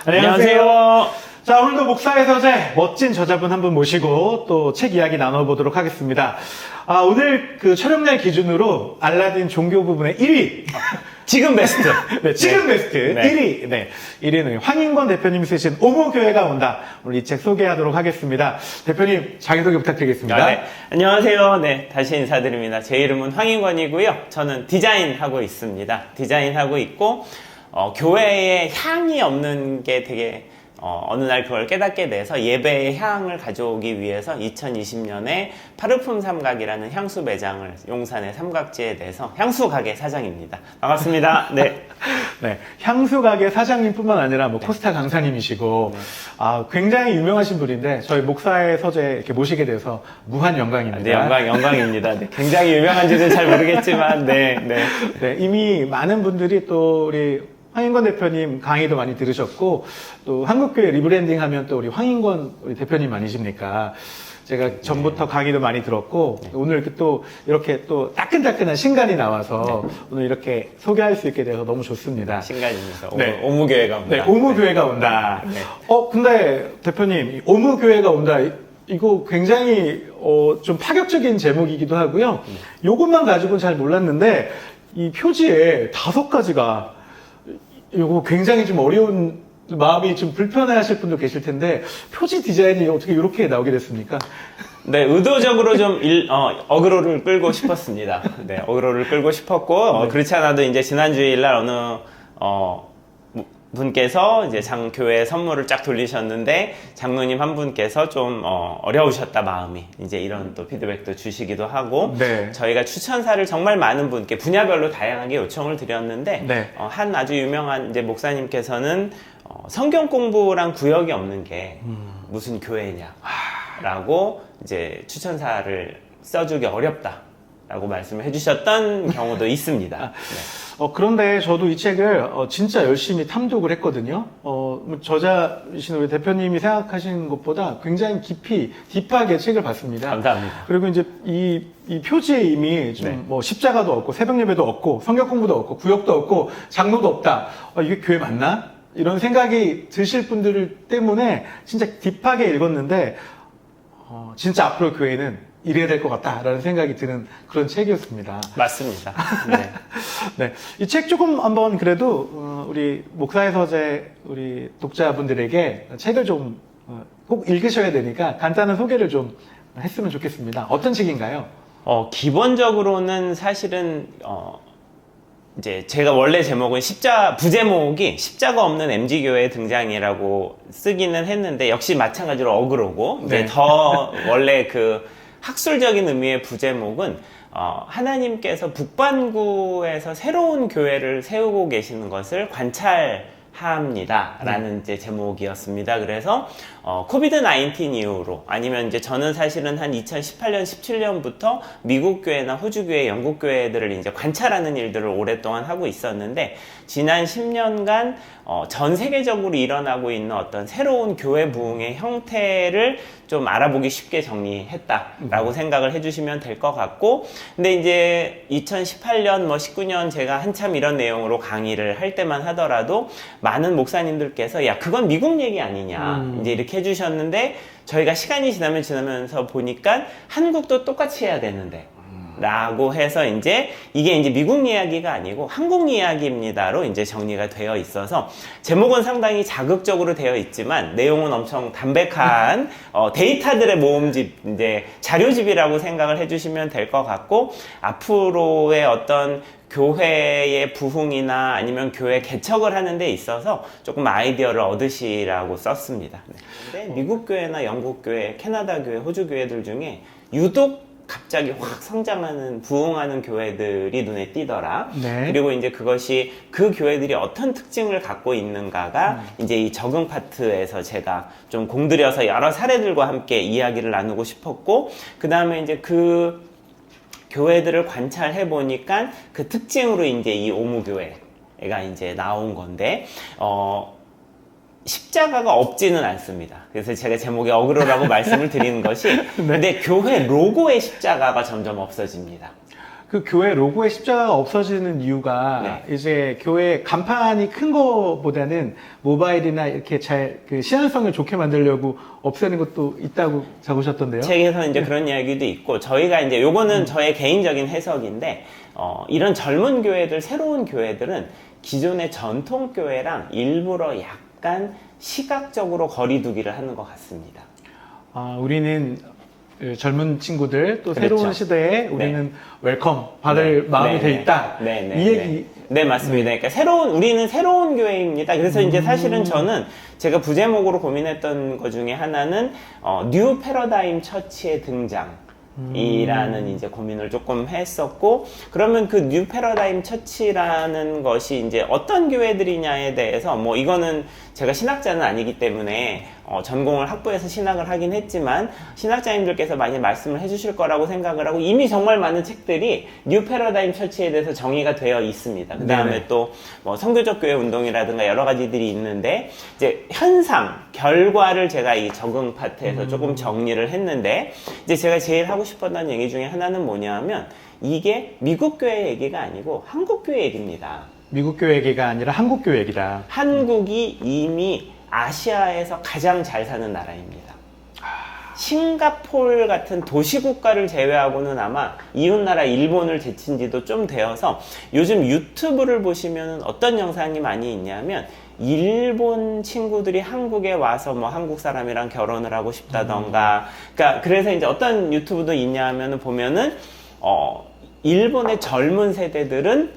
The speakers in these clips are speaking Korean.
안녕하세요. 자, 오늘도 목사의 서재 멋진 저자분 한 분 모시고 또 책 이야기 나눠보도록 하겠습니다. 오늘 그 촬영날 기준으로 알라딘 종교 부분의 1위. 지금 베스트. 네, 지금 베스트 네. 1위. 네, 1위는 황인권 대표님이 쓰신 오무교회가 온다. 오늘 이 책 소개하도록 하겠습니다. 대표님, 자기소개 부탁드리겠습니다. 네. 안녕하세요. 네, 다시 인사드립니다. 제 이름은 황인권이고요. 저는 디자인하고 있습니다. 디자인하고 있고, 교회에 향이 없는 게 되게 어느 날 그걸 깨닫게 돼서 예배의 향을 가져오기 위해서 2020년에 파르품 삼각이라는 향수 매장을 용산의 삼각지에 내서 향수 가게 사장입니다. 반갑습니다. 네. 네, 향수 가게 사장님뿐만 아니라 코스타 강사님이시고 굉장히 유명하신 분인데 저희 목사의 서재 이렇게 모시게 돼서 무한 영광입니다. 네, 영광입니다. 네, 굉장히 유명한지는 잘 모르겠지만, 네. 이미 많은 분들이 또 우리 황인권 대표님 강의도 많이 들으셨고 또 한국교회 리브랜딩 하면 또 우리 황인권 우리 대표님 아니십니까? 제가 전부터 강의도 많이 들었고 오늘 이렇게 또 따끈따끈한 신간이 나와서 오늘 이렇게 소개할 수 있게 돼서 너무 좋습니다. 신간입니다. 네. 오무교회가 온다. 네, 오무교회가 온다. 네. 근데 대표님, 이 오무교회가 온다. 이거 굉장히 좀 파격적인 제목이기도 하고요. 요것만 가지고는 잘 몰랐는데 이 표지에 5가지가 이거 굉장히 좀 어려운 마음이 좀 불편해하실 분도 계실 텐데 표지 디자인이 어떻게 이렇게 나오게 됐습니까? 네, 의도적으로 좀 어그로를 끌고 싶었습니다. 네, 어그로를 끌고 싶었고 그렇지 않아도 이제 지난 주일날 어느 분께서 이제 교회 선물을 쫙 돌리셨는데 장로님 한 분께서 좀 어려우셨다 마음이 이제 이런 또 피드백도 주시기도 하고 네. 저희가 추천사를 정말 많은 분께 분야별로 다양하게 요청을 드렸는데 네. 한 아주 유명한 이제 목사님께서는 성경 공부랑 구역이 없는 게 무슨 교회냐라고 이제 추천사를 써주기 어렵다라고 말씀을 해주셨던 경우도 있습니다. 네. 그런데 저도 이 책을 진짜 열심히 탐독을 했거든요. 저자이신 우리 대표님이 생각하시는 것보다 굉장히 깊이, 딥하게 책을 봤습니다. 감사합니다. 그리고 이제 이 표지에 이미 좀 십자가도 없고, 새벽 예배도 없고, 성경 공부도 없고, 구역도 없고, 장로도 없다. 이게 교회 맞나? 이런 생각이 드실 분들 때문에 진짜 딥하게 읽었는데, 진짜 앞으로 교회는 이래야 될 것 같다라는 생각이 드는 그런 책이었습니다. 맞습니다. 네. 네. 이 책 조금 한번 그래도, 우리 목사의 서재 우리 독자분들에게 책을 좀 꼭 읽으셔야 되니까 간단한 소개를 좀 했으면 좋겠습니다. 어떤 책인가요? 기본적으로는 사실은, 이제 제가 원래 제목은 부제목이 십자가 없는 MG교회의 등장이라고 쓰기는 했는데 역시 마찬가지로 어그로고, 이제 네. 더 원래 학술적인 의미의 부제목은 하나님께서 북반구에서 새로운 교회를 세우고 계시는 것을 관찰합니다 라는 이제 제목이었습니다. 그래서 코비드-19 이후로 아니면 이제 저는 사실은 한 2018년 17년부터 미국 교회나 호주 교회, 영국 교회들을 이제 관찰하는 일들을 오랫동안 하고 있었는데 지난 10년간 전 세계적으로 일어나고 있는 어떤 새로운 교회 부흥의 형태를 좀 알아보기 쉽게 정리했다라고 생각을 해주시면 될 것 같고, 근데 이제 2018년 19년 제가 한참 이런 내용으로 강의를 할 때만 하더라도 많은 목사님들께서 야 그건 미국 얘기 아니냐 이제 이렇게 해주셨는데 저희가 시간이 지나면서 보니까 한국도 똑같이 해야 되는데 라고 해서 이제 이게 이제 미국 이야기가 아니고 한국 이야기입니다로 이제 정리가 되어 있어서 제목은 상당히 자극적으로 되어 있지만 내용은 엄청 담백한 데이터들의 모음집 이제 자료집이라고 생각을 해주시면 될 것 같고 앞으로의 어떤 교회의 부흥이나 아니면 교회 개척을 하는 데 있어서 조금 아이디어를 얻으시라고 썼습니다. 근데 미국 교회나 영국 교회, 캐나다 교회, 호주 교회들 중에 유독 갑자기 확 성장하는 부흥하는 교회들이 눈에 띄더라. 네. 그리고 이제 그것이 그 교회들이 어떤 특징을 갖고 있는가가 이제 이 적응 파트에서 제가 좀 공들여서 여러 사례들과 함께 이야기를 나누고 싶었고, 그 다음에 이제 그 교회들을 관찰해 보니까 그 특징으로 이제 이 오무교회가 이제 나온 건데, 십자가가 없지는 않습니다. 그래서 제가 제목에 어그로라고 말씀을 드리는 것이 근데 교회 로고의 십자가가 점점 없어집니다. 그 교회 로고의 십자가가 없어지는 이유가 이제 교회 간판이 큰 거보다는 모바일이나 이렇게 잘 그 시안성을 좋게 만들려고 없애는 것도 있다고 적으셨던데요. 책에서는 이제 그런 이야기도 있고 저희가 이제 요거는 저의 개인적인 해석인데 이런 젊은 교회들, 새로운 교회들은 기존의 전통 교회랑 일부러 약간 시각적으로 거리두기를 하는 것 같습니다. 우리는 젊은 친구들 또 그렇죠. 새로운 시대에 우리는 웰컴 받을 마음이 돼 있다. 이 얘기. 네, 맞습니다. 그러니까 우리는 새로운 교회입니다. 그래서 이제 사실은 저는 제가 부제목으로 고민했던 것 중에 하나는 뉴 패러다임 처치의 등장. 이라는 이제 고민을 조금 했었고, 그러면 그 뉴 패러다임 처치라는 것이 이제 어떤 교회들이냐에 대해서 뭐 이거는 제가 신학자는 아니기 때문에 전공을 학부에서 신학을 하긴 했지만 신학자님들께서 많이 말씀을 해주실 거라고 생각을 하고 이미 정말 많은 책들이 뉴 패러다임 처치에 대해서 정의가 되어 있습니다. 그 다음에 또 뭐 선교적 교회 운동이라든가 여러 가지들이 있는데 이제 현상, 결과를 제가 이 적응 파트에서 조금 정리를 했는데 이제 제가 제일 하고 싶었던 얘기 중에 하나는 뭐냐면 이게 미국 교회 얘기가 아니고 한국 교회 얘기입니다. 미국 교회 얘기가 아니라 한국 교회 얘기다. 한국이 이미 아시아에서 가장 잘 사는 나라입니다. 싱가포르 같은 도시국가를 제외하고는 아마 이웃나라 일본을 제친 지도 좀 되어서 요즘 유튜브를 보시면 어떤 영상이 많이 있냐면 일본 친구들이 한국에 와서 뭐 한국 사람이랑 결혼을 하고 싶다던가 그러니까 그래서 이제 어떤 유튜브도 있냐 하면은 보면은 일본의 젊은 세대들은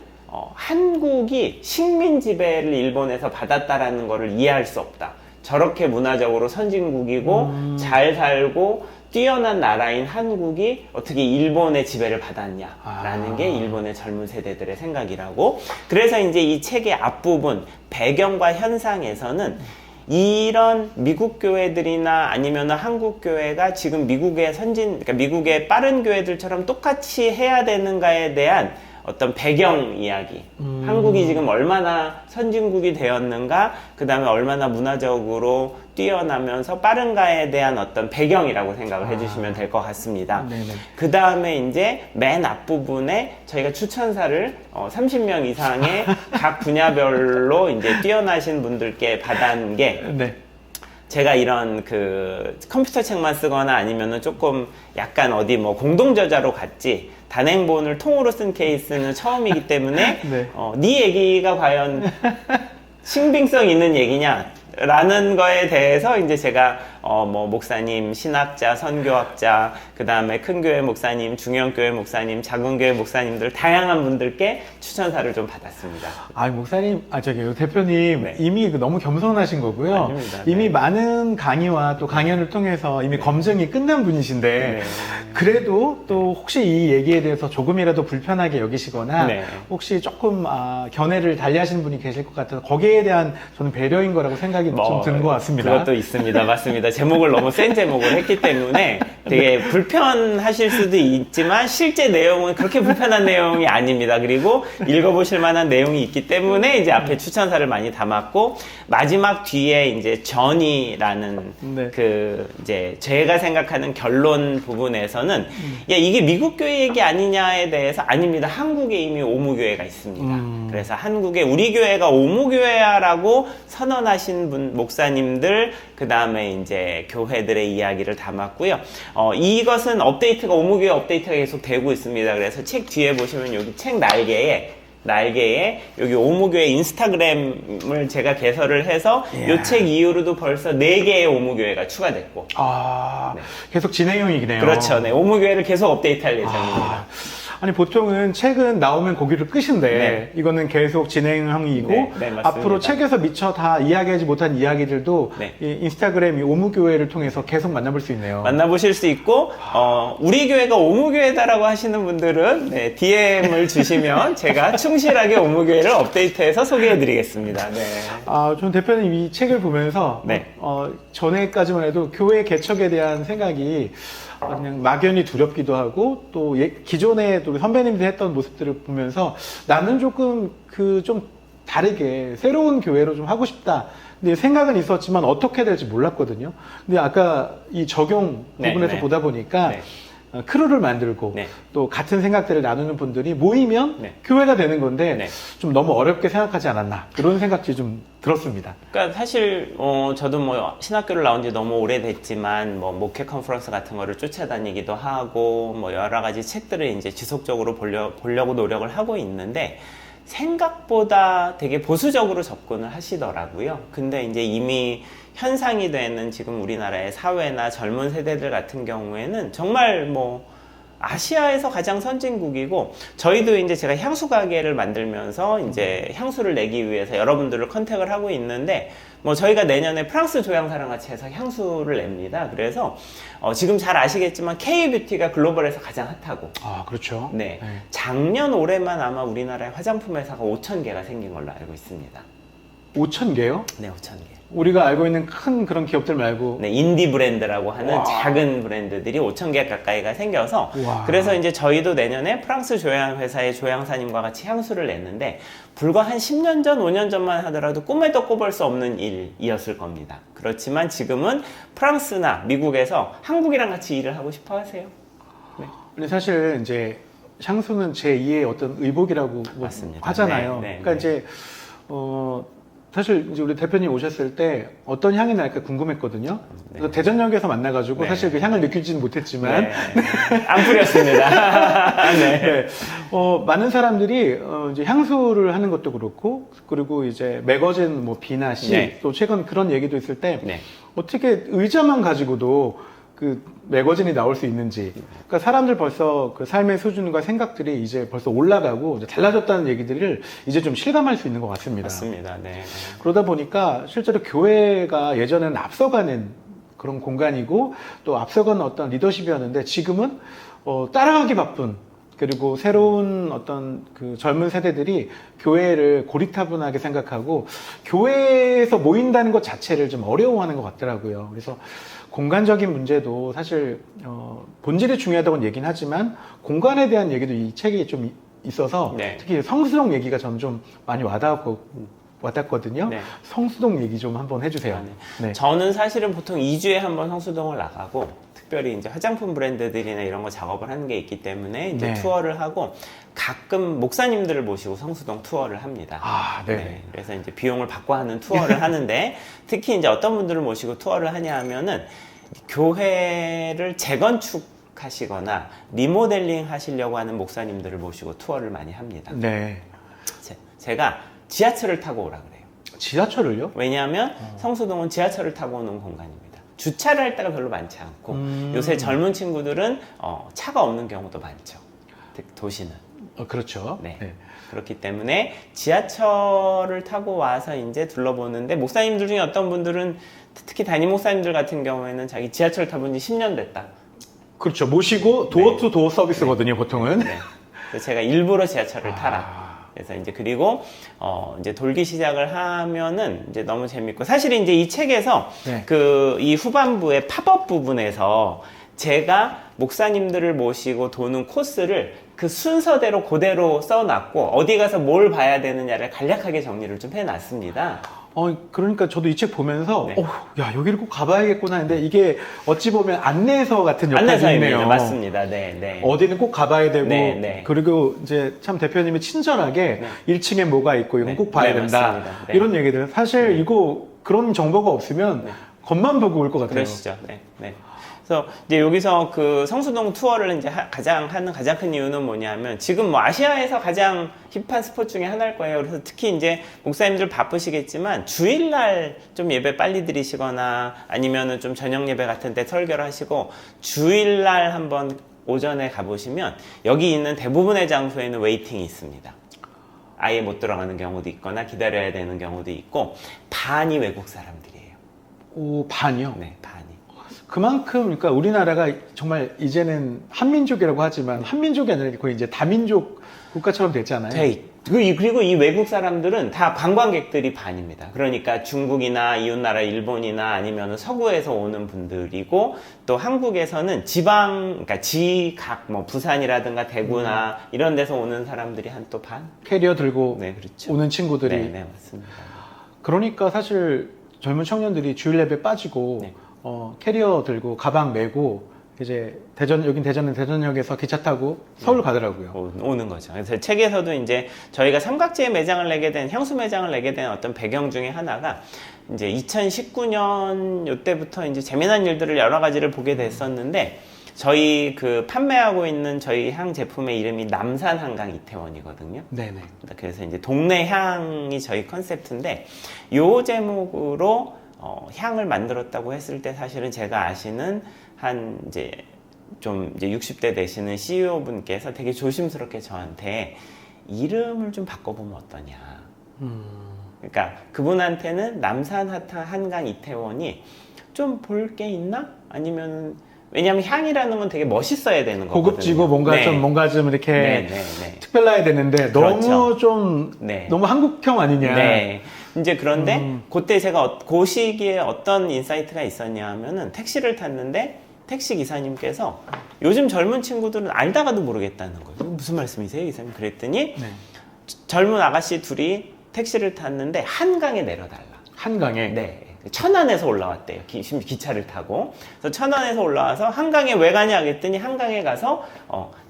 한국이 식민 지배를 일본에서 받았다라는 것을 이해할 수 없다. 저렇게 문화적으로 선진국이고 잘 살고 뛰어난 나라인 한국이 어떻게 일본의 지배를 받았냐라는 게 일본의 젊은 세대들의 생각이라고. 그래서 이제 이 책의 앞부분 배경과 현상에서는 이런 미국 교회들이나 아니면 한국 교회가 지금 미국의 그러니까 미국의 빠른 교회들처럼 똑같이 해야 되는가에 대한 어떤 배경 이야기. 한국이 지금 얼마나 선진국이 되었는가, 그 다음에 얼마나 문화적으로 뛰어나면서 빠른가에 대한 어떤 배경이라고 생각을 해주시면 될 것 같습니다. 그 다음에 이제 맨 앞부분에 저희가 추천사를 30명 이상의 각 분야별로 이제 뛰어나신 분들께 받은 게 제가 이런 그 컴퓨터 책만 쓰거나 아니면은 조금 약간 어디 뭐 공동저자로 갔지 단행본을 통으로 쓴 케이스는 처음이기 때문에 네 얘기가 과연 신빙성 있는 얘기냐 라는 거에 대해서 이제 제가 뭐 목사님, 신학자, 선교학자, 그 다음에 큰 교회 목사님, 중형 교회 목사님, 작은 교회 목사님들 다양한 분들께 추천사를 좀 받았습니다. 목사님, 대표님 이미 너무 겸손하신 거고요. 아닙니다. 이미 많은 강의와 또 강연을 통해서 이미 검증이 끝난 분이신데 그래도 또 혹시 이 얘기에 대해서 조금이라도 불편하게 여기시거나 혹시 조금 견해를 달리하시는 분이 계실 것 같아서 거기에 대한 저는 배려인 거라고 생각이 좀 드는 것 같습니다. 그것도 있습니다. 맞습니다. 제목을 너무 센 제목을 했기 때문에 되게 불편하실 수도 있지만 실제 내용은 그렇게 불편한 내용이 아닙니다. 그리고 읽어보실 만한 내용이 있기 때문에 이제 앞에 추천사를 많이 담았고 마지막 뒤에 이제 전이라는 그 이제 제가 생각하는 결론 부분에서는 야 이게 미국 교회 얘기 아니냐에 대해서 아닙니다. 한국에 이미 오무교회가 있습니다. 그래서 한국에 우리 교회가 오무교회야라고 선언하신 분 목사님들 그 다음에 이제 교회들의 이야기를 담았고요. 이것은 업데이트가 오무교회 업데이트가 계속 되고 있습니다. 그래서 책 뒤에 보시면 여기 책 날개에 여기 오무교회 인스타그램을 제가 개설을 해서 이 책 이후로도 벌써 4개의 오무교회가 추가됐고 계속 진행형이네요. 그렇죠. 네, 오무교회를 계속 업데이트할 예정입니다. 아니 보통은 책은 나오면 거기를 끄신데 이거는 계속 진행형이고 앞으로 책에서 미처 다 이야기하지 못한 이야기들도 이 인스타그램 이 오무교회를 통해서 계속 만나볼 수 있네요. 만나보실 수 있고 우리 교회가 오무교회다라고 하시는 분들은 DM을 주시면 제가 충실하게 오무교회를 업데이트해서 소개해드리겠습니다. 전 대표님 이 책을 보면서 전에까지만 해도 교회 개척에 대한 생각이 그냥 막연히 두렵기도 하고 또 기존에 또 선배님들이 했던 모습들을 보면서 나는 조금 좀 다르게 새로운 교회로 좀 하고 싶다. 근데 생각은 있었지만 어떻게 될지 몰랐거든요. 근데 아까 이 적용 네, 부분에서 네. 보다 보니까 네. 크루를 만들고 네. 또 같은 생각들을 나누는 분들이 모이면 네. 교회가 되는 건데 네. 좀 너무 어렵게 생각하지 않았나 그런 생각이 좀 들었습니다. 그러니까 사실 저도 뭐 신학교를 나온 지 너무 오래됐지만 뭐 목회 컨퍼런스 같은 거를 쫓아다니기도 하고 뭐 여러 가지 책들을 이제 지속적으로 보려고 노력을 하고 있는데 생각보다 되게 보수적으로 접근을 하시더라고요. 근데 이제 이미 현상이 되는 지금 우리나라의 사회나 젊은 세대들 같은 경우에는 정말 뭐 아시아에서 가장 선진국이고 저희도 이제 제가 향수 가게를 만들면서 이제 향수를 내기 위해서 여러분들을 컨택을 하고 있는데 뭐 저희가 내년에 프랑스 조향사랑 같이 해서 향수를 냅니다. 그래서 지금 잘 아시겠지만 K-뷰티가 글로벌에서 가장 핫하고 아, 그렇죠. 네. 작년 올해만 아마 우리나라에 화장품 회사가 5,000개가 생긴 걸로 알고 있습니다. 5,000개요? 네, 5,000개. 우리가 알고 있는 큰 그런 기업들 말고. 네, 인디 브랜드라고 하는 와. 작은 브랜드들이 5,000개 가까이가 생겨서 와. 그래서 이제 저희도 내년에 프랑스 조향 회사의 조향사님과 같이 향수를 냈는데 불과 한 10년 전, 5년 전만 하더라도 꿈에도 꿔볼 수 없는 일이었을 겁니다. 그렇지만 지금은 프랑스나 미국에서 한국이랑 같이 일을 하고 싶어 하세요. 네. 근데 사실 이제 향수는 제2의 어떤 의복이라고 맞습니다. 하잖아요. 네, 네, 그러니까 네. 이제 사실 이제 우리 대표님 오셨을 때 어떤 향이 날까 궁금했거든요. 그래서 대전역에서 만나가지고 네. 사실 그 향을 느끼지는 못했지만 네. 안 뿌렸습니다. 네. 네. 많은 사람들이 이제 향수를 하는 것도 그렇고 그리고 이제 매거진 뭐 비나 시 네. 또 최근 그런 얘기도 있을 때 네. 어떻게 의자만 가지고도 그 매거진이 나올 수 있는지. 그러니까 사람들 벌써 그 삶의 수준과 생각들이 이제 벌써 올라가고 이제 달라졌다는 얘기들을 이제 좀 실감할 수 있는 것 같습니다. 맞습니다. 네. 그러다 보니까 실제로 교회가 예전에는 앞서가는 그런 공간이고 또 앞서가는 어떤 리더십이었는데 지금은 따라가기 바쁜 그리고 새로운 어떤 그 젊은 세대들이 교회를 고리타분하게 생각하고 교회에서 모인다는 것 자체를 좀 어려워하는 것 같더라고요. 그래서 공간적인 문제도 사실 본질이 중요하다고는 얘기는 하지만 공간에 대한 얘기도 이 책이 좀 있어서 네. 특히 성수동 얘기가 저는 좀 많이 와닿았거든요. 네. 성수동 얘기 좀 한번 해주세요. 아, 네. 네. 저는 사실은 보통 2주에 한 번 성수동을 나가고 특별히 이제 화장품 브랜드들이나 이런 거 작업을 하는 게 있기 때문에 이제 네. 투어를 하고 가끔 목사님들을 모시고 성수동 투어를 합니다. 아, 네. 그래서 이제 비용을 받고 하는 투어를 하는데 특히 이제 어떤 분들을 모시고 투어를 하냐 하면은 교회를 재건축하시거나 리모델링 하시려고 하는 목사님들을 모시고 투어를 많이 합니다. 네. 제가 지하철을 타고 오라 그래요. 지하철을요? 왜냐하면 성수동은 지하철을 타고 오는 공간입니다. 주차를 할 데가 별로 많지 않고 요새 젊은 친구들은 차가 없는 경우도 많죠. 도시는. 그렇죠. 네. 네. 그렇기 때문에 지하철을 타고 와서 이제 둘러보는데 목사님들 중에 어떤 분들은 특히 담임 목사님들 같은 경우에는 자기 지하철 타본 지 10년 됐다. 그렇죠. 모시고 도어 투 도어 서비스거든요, 보통은. 네. 그래서 제가 일부러 지하철을 타라. 그래서 이제 그리고 이제 돌기 시작을 하면은 이제 너무 재밌고 사실 이제 이 책에서 네. 그 이 후반부의 팝업 부분에서 제가 목사님들을 모시고 도는 코스를 그 순서대로 그대로 써놨고 어디 가서 뭘 봐야 되느냐를 간략하게 정리를 좀 해놨습니다. 그러니까 저도 이 책 보면서, 네. 야, 여기를 꼭 가봐야겠구나 했는데, 이게 어찌 보면 안내서 같은 역할이 안내서입니다. 있네요. 맞습니다. 네, 네. 어디는 꼭 가봐야 되고, 네, 네. 그리고 이제 참 대표님이 친절하게 네. 1층에 뭐가 있고, 이건 네. 꼭 봐야 네, 된다. 맞습니다. 네. 이런 얘기들. 사실 이거 그런 정보가 없으면 네. 겉만 보고 올 것 같아요. 그러시죠. 네, 네. 그래서 이제 여기서 그 성수동 투어를 이제 가장 큰 이유는 뭐냐면 지금 뭐 아시아에서 가장 힙한 스포츠 중에 하나일 거예요. 그래서 특히 이제 목사님들 바쁘시겠지만 주일날 좀 예배 빨리 드리시거나 아니면은 좀 저녁 예배 같은 때 설교를 하시고 주일날 한번 오전에 가보시면 여기 있는 대부분의 장소에는 웨이팅이 있습니다. 아예 못 들어가는 경우도 있거나 기다려야 되는 경우도 있고 반이 외국 사람들이에요. 오, 반이요? 네, 반이. 그만큼, 그러니까 우리나라가 정말 이제는 한민족이라고 하지만 한민족이 아니라 거의 이제 다민족 국가처럼 됐잖아요. 그리고 이 외국 사람들은 다 관광객들이 반입니다. 그러니까 중국이나 이웃나라 일본이나 아니면 서구에서 오는 분들이고 또 한국에서는 그러니까 지각, 뭐 부산이라든가 대구나 이런 데서 오는 사람들이 한 또 반? 캐리어 들고 네, 그렇죠. 오는 친구들이. 네, 네, 맞습니다. 그러니까 사실 젊은 청년들이 주일 예배 빠지고 네. 캐리어 들고 가방 메고 이제 여긴 대전은 대전역에서 기차 타고 서울 가더라고요. 오는 거죠. 그래서 책에서도 이제 저희가 삼각지에 매장을 내게 된, 향수 매장을 내게 된 어떤 배경 중에 하나가 이제 2019년 요때부터 이제 재미난 일들을 여러 가지를 보게 됐었는데, 저희 그 판매하고 있는 저희 향 제품의 이름이 남산 한강 이태원이거든요. 네네. 그래서 이제 동네 향이 저희 컨셉트인데, 요 제목으로 향을 만들었다고 했을 때 사실은 제가 아시는 한 이제 좀 이제 60대 되시는 CEO 분께서 되게 조심스럽게 저한테 이름을 좀 바꿔보면 어떠냐. 그러니까 그분한테는 남산 한강 이태원이 좀 볼 게 있나? 아니면 왜냐하면 향이라는 건 되게 멋있어야 되는 거거든요. 고급지고 뭔가 좀 이렇게 네. 특별해야 되는데 그렇죠. 너무 좀 네. 너무 한국형 아니냐. 네. 이제 그런데 그때 제가 그 시기에 어떤 인사이트가 있었냐 하면은 택시를 탔는데 택시 기사님께서 요즘 젊은 친구들은 알다가도 모르겠다는 거예요. 이거 무슨 말씀이세요, 기사님? 그랬더니 네. 젊은 아가씨 둘이 택시를 탔는데 한강에 내려달라. 한강에. 네. 천안에서 올라왔대요. 기차를 타고. 그래서 천안에서 올라와서 한강에 왜 가냐 그랬더니 한강에 가서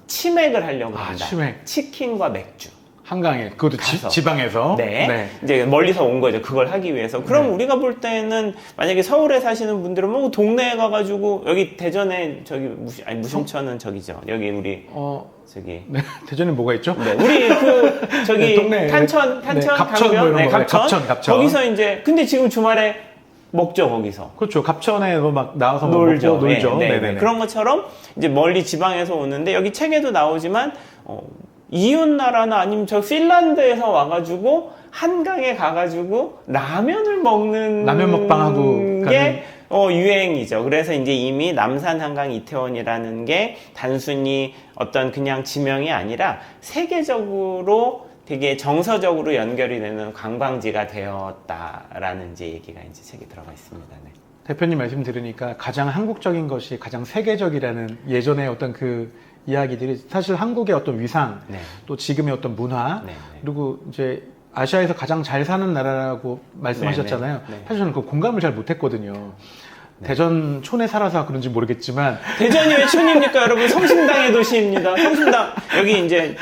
치맥을 하려고 한다. 치맥. 치킨과 맥주. 한강에. 그것도 가서. 지방에서. 네. 이제 멀리서 온 거죠. 그걸 하기 위해서. 그럼 네. 우리가 볼 때는 만약에 서울에 사시는 분들은 뭐 동네에 가가지고 여기 대전에 저기 무심천은 저기죠. 여기 우리 저기 네. 대전에 뭐가 있죠? 네, 우리 저기 네, 동네. 탄천 갑천 뭐 이런 거. 갑천. 거기서 이제 근데 지금 주말에 먹죠 거기서. 그렇죠. 갑천에 막 나와서 놀죠. 먹고 놀죠. 네. 네네. 그런 것처럼 이제 멀리 지방에서 오는데 여기 책에도 나오지만 이웃 나라나 아니면 저 핀란드에서 와가지고 한강에 가가지고 라면을 먹는 라면 먹방하고 게 유행이죠. 그래서 이제 이미 남산 한강 이태원이라는 게 단순히 어떤 그냥 지명이 아니라 세계적으로 되게 정서적으로 연결이 되는 관광지가 되었다라는 이제 얘기가 이제 책에 들어가 있습니다. 네. 대표님 말씀 들으니까 가장 한국적인 것이 가장 세계적이라는 예전의 어떤 그 이야기들이 사실 한국의 어떤 위상, 네. 또 지금의 어떤 문화, 네. 그리고 이제 아시아에서 가장 잘 사는 나라라고 말씀하셨잖아요. 네. 사실 저는 그 공감을 잘 못했거든요. 대전 촌에 살아서 그런지 모르겠지만 대전이 왜 촌입니까, 여러분? 성심당의 도시입니다. 성심당 여기 이제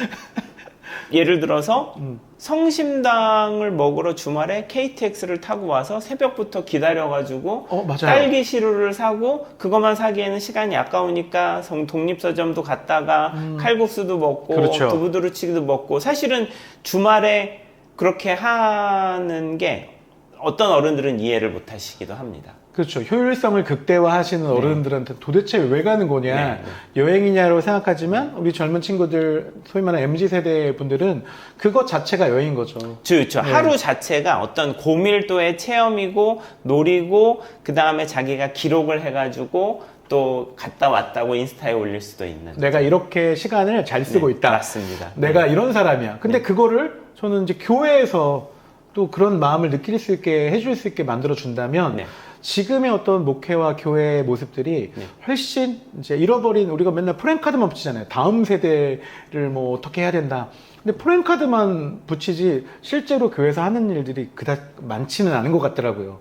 예를 들어서 성심당을 먹으러 주말에 KTX를 타고 와서 새벽부터 기다려가지고 맞아요. 딸기 시루를 사고 그것만 사기에는 시간이 아까우니까 독립서점도 갔다가 칼국수도 먹고 그렇죠. 두부두루치기도 먹고 사실은 주말에 그렇게 하는 게 어떤 어른들은 이해를 못 하시기도 합니다. 그렇죠. 효율성을 극대화하시는 어른들한테 도대체 왜 가는 거냐, 네. 여행이냐로 생각하지만 우리 젊은 친구들, 소위 말하는 MZ세대 분들은 그것 자체가 여행인 거죠. 그렇죠. 하루 자체가 어떤 고밀도의 체험이고 놀이고 그 다음에 자기가 기록을 해가지고 또 갔다 왔다고 인스타에 올릴 수도 있는. 내가 이렇게 시간을 잘 쓰고 네, 있다. 맞습니다. 내가 이런 사람이야. 근데 그거를 저는 이제 교회에서 또 그런 마음을 느낄 수 있게 해줄 수 있게 만들어 준다면 네. 지금의 어떤 목회와 교회의 모습들이 네. 훨씬 이제 잃어버린, 우리가 맨날 프랜카드만 붙이잖아요. 다음 세대를 뭐 어떻게 해야 된다. 근데 프랜카드만 붙이지 실제로 교회에서 하는 일들이 그닥 많지는 않은 것 같더라고요.